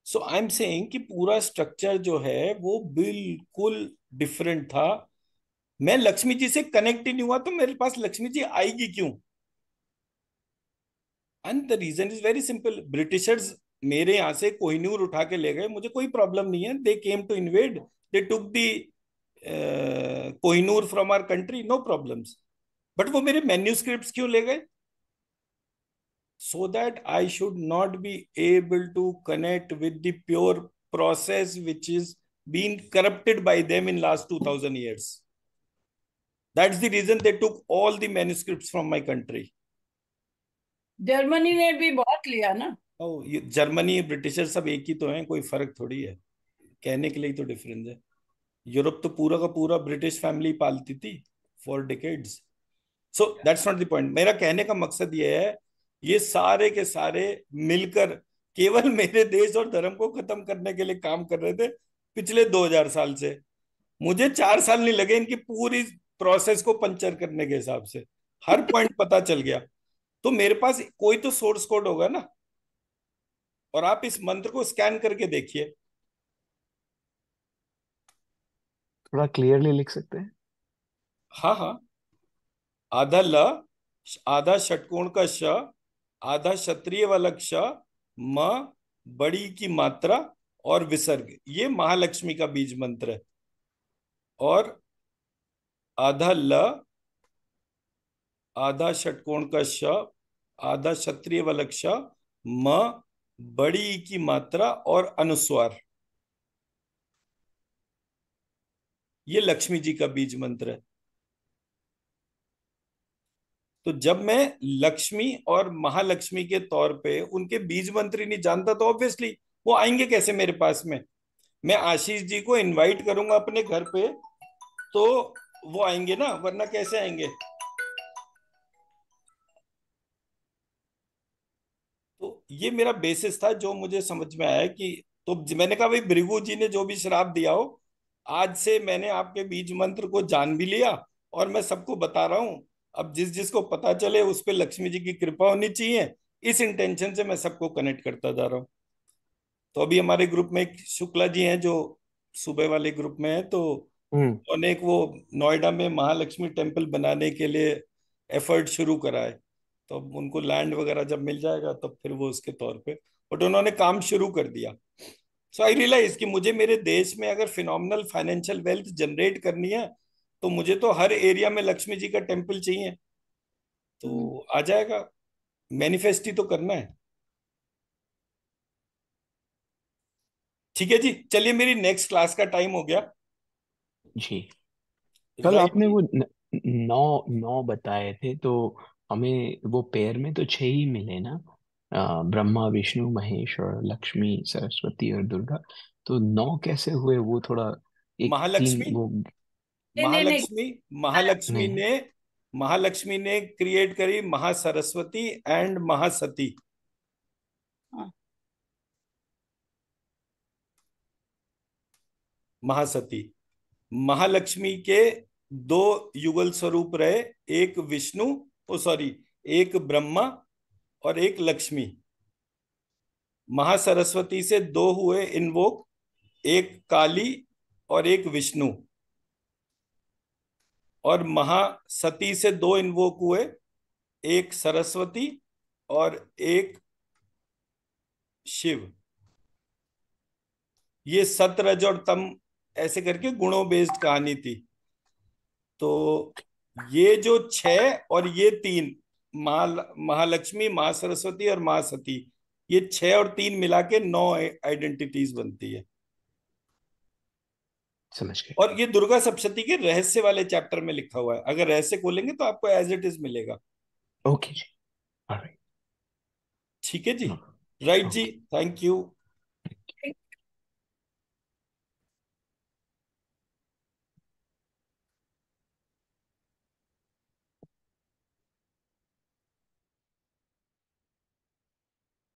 सो आई एम सेइंग कि पूरा स्ट्रक्चर जो है वो बिल्कुल डिफरेंट था। मैं लक्ष्मी जी से कनेक्ट ही नहीं हुआ, तो मेरे पास लक्ष्मी जी आएगी क्यों? And the reason is very simple. Britishers मेरे यहां से कोहिनूर उठा के ले गए, मुझे कोई प्रॉब्लम नहीं है। They came to invade, they took the Kohinoor from our country, no problems. But वो मेरे मैन्यूस्क्रिप्ट्स क्यों ले गए? So that I should not be able to connect with the pure process which is being corrupted by them in last 2000 years. That's the reason they took all the manuscripts from my country. Germany ने भी बहुत लिया ना। ये Germany britisher सब एक ही तो हैं, कोई फर्क थोड़ी है। कहने के लिए तो डिफरेंस है। यूरोप तो पूरा का पूरा ब्रिटिश फैमिली पालती थी for decades. So that's not the point. मेरा कहने का मकसद ये है, ये सारे के सारे मिलकर केवल मेरे देश और धर्म को खत्म करने के लिए काम कर रहे थे पिछले 2000 साल से। मुझे 4 साल नहीं लगे इनकी पूरी प्रोसेस को पंचर करने के हिसाब से। हर पॉइंट पता चल गया। तो मेरे पास कोई तो सोर्स कोड होगा ना। और आप इस मंत्र को स्कैन करके देखिए। थोड़ा क्लियरली लिख सकते हैं? हाँ हाँ। आधा ल, आधा षटकोण का श, आधा क्षत्रिय वाला क्ष, म, बड़ी की मात्रा और विसर्ग, ये महालक्ष्मी का बीज मंत्र है। और आधा ल, आधा षटकोण का श, आधा क्षत्रिय वाला क्ष, म, बड़ी की मात्रा और अनुस्वार, ये लक्ष्मी जी का बीज मंत्र है। तो जब मैं लक्ष्मी और महालक्ष्मी के तौर पे उनके बीज मंत्र ही नहीं जानता, तो ऑब्वियसली वो आएंगे कैसे मेरे पास में? मैं आशीष जी को इनवाइट करूंगा अपने घर पे तो वो आएंगे ना, वरना कैसे आएंगे? तो ये मेरा बेसिस था जो मुझे समझ में आया कि, तो मैंने कहा भाई भृगु जी ने जो भी श्राप दिया हो, आज से मैंने आपके बीज मंत्र को जान भी लिया और मैं सबको बता रहा हूं। अब जिस जिसको पता चले उस पे लक्ष्मी जी की कृपा होनी चाहिए, इस इंटेंशन से मैं सबको कनेक्ट करता जा रहा हूँ। तो अभी हमारे ग्रुप में एक शुक्ला जी हैं जो सुबह वाले ग्रुप में है, तो उन्होंने एक वो नोएडा में महालक्ष्मी टेम्पल बनाने के लिए एफर्ट शुरू करा है। तो अब उनको लैंड वगैरह जब मिल जाएगा तब फिर वो उसके तौर पे, बट उन्होंने काम शुरू कर दिया। सो आई रियलाइज कि मुझे मेरे देश में अगर फिनोमिनल फाइनेंशियल वेल्थ जनरेट करनी है तो मुझे तो हर एरिया में लक्ष्मी जी का टेम्पल चाहिए। तो आ जाएगा, मैनिफेस्ट ही तो करना है। ठीक है जी, चलिए मेरी नेक्स्ट क्लास का टाइम हो गया। जी। कल राइट। आपने वो 9 बताए थे, तो हमें वो पेयर में तो 6 ही मिले ना। ब्रह्मा, विष्णु, महेश और लक्ष्मी, सरस्वती और दुर्गा। तो 9 कैसे हुए वो थोड़ा, एक तीन महालक्ष्मी, वो। नहीं नहीं नहीं। महालक्ष्मी नहीं, ने, महालक्ष्मी ने क्रिएट करी महासरस्वती एंड महासती। हाँ, महासती, महालक्ष्मी के दो युगल स्वरूप रहे, एक विष्णु, ओ सॉरी, एक ब्रह्मा और एक लक्ष्मी। महासरस्वती से दो हुए इन्वोक, एक काली और एक विष्णु। और महासती से दो इन्वोक हुए, एक सरस्वती और एक शिव। ये सत, रज और तम ऐसे करके गुणों बेस्ड कहानी थी। तो ये जो 6 और ये 3, महालक्ष्मी, माँ सरस्वती और माँ सती, ये 6 और 3 मिला के 9 आइडेंटिटीज बनती है। समझ गए। और ये दुर्गा सप्तशती के रहस्य वाले चैप्टर में लिखा हुआ है। अगर रहस्य खोलेंगे तो आपको एज इट इज मिलेगा। ओके जी, ऑलराइट। ठीक है जी, राइट जी, थैंक यू।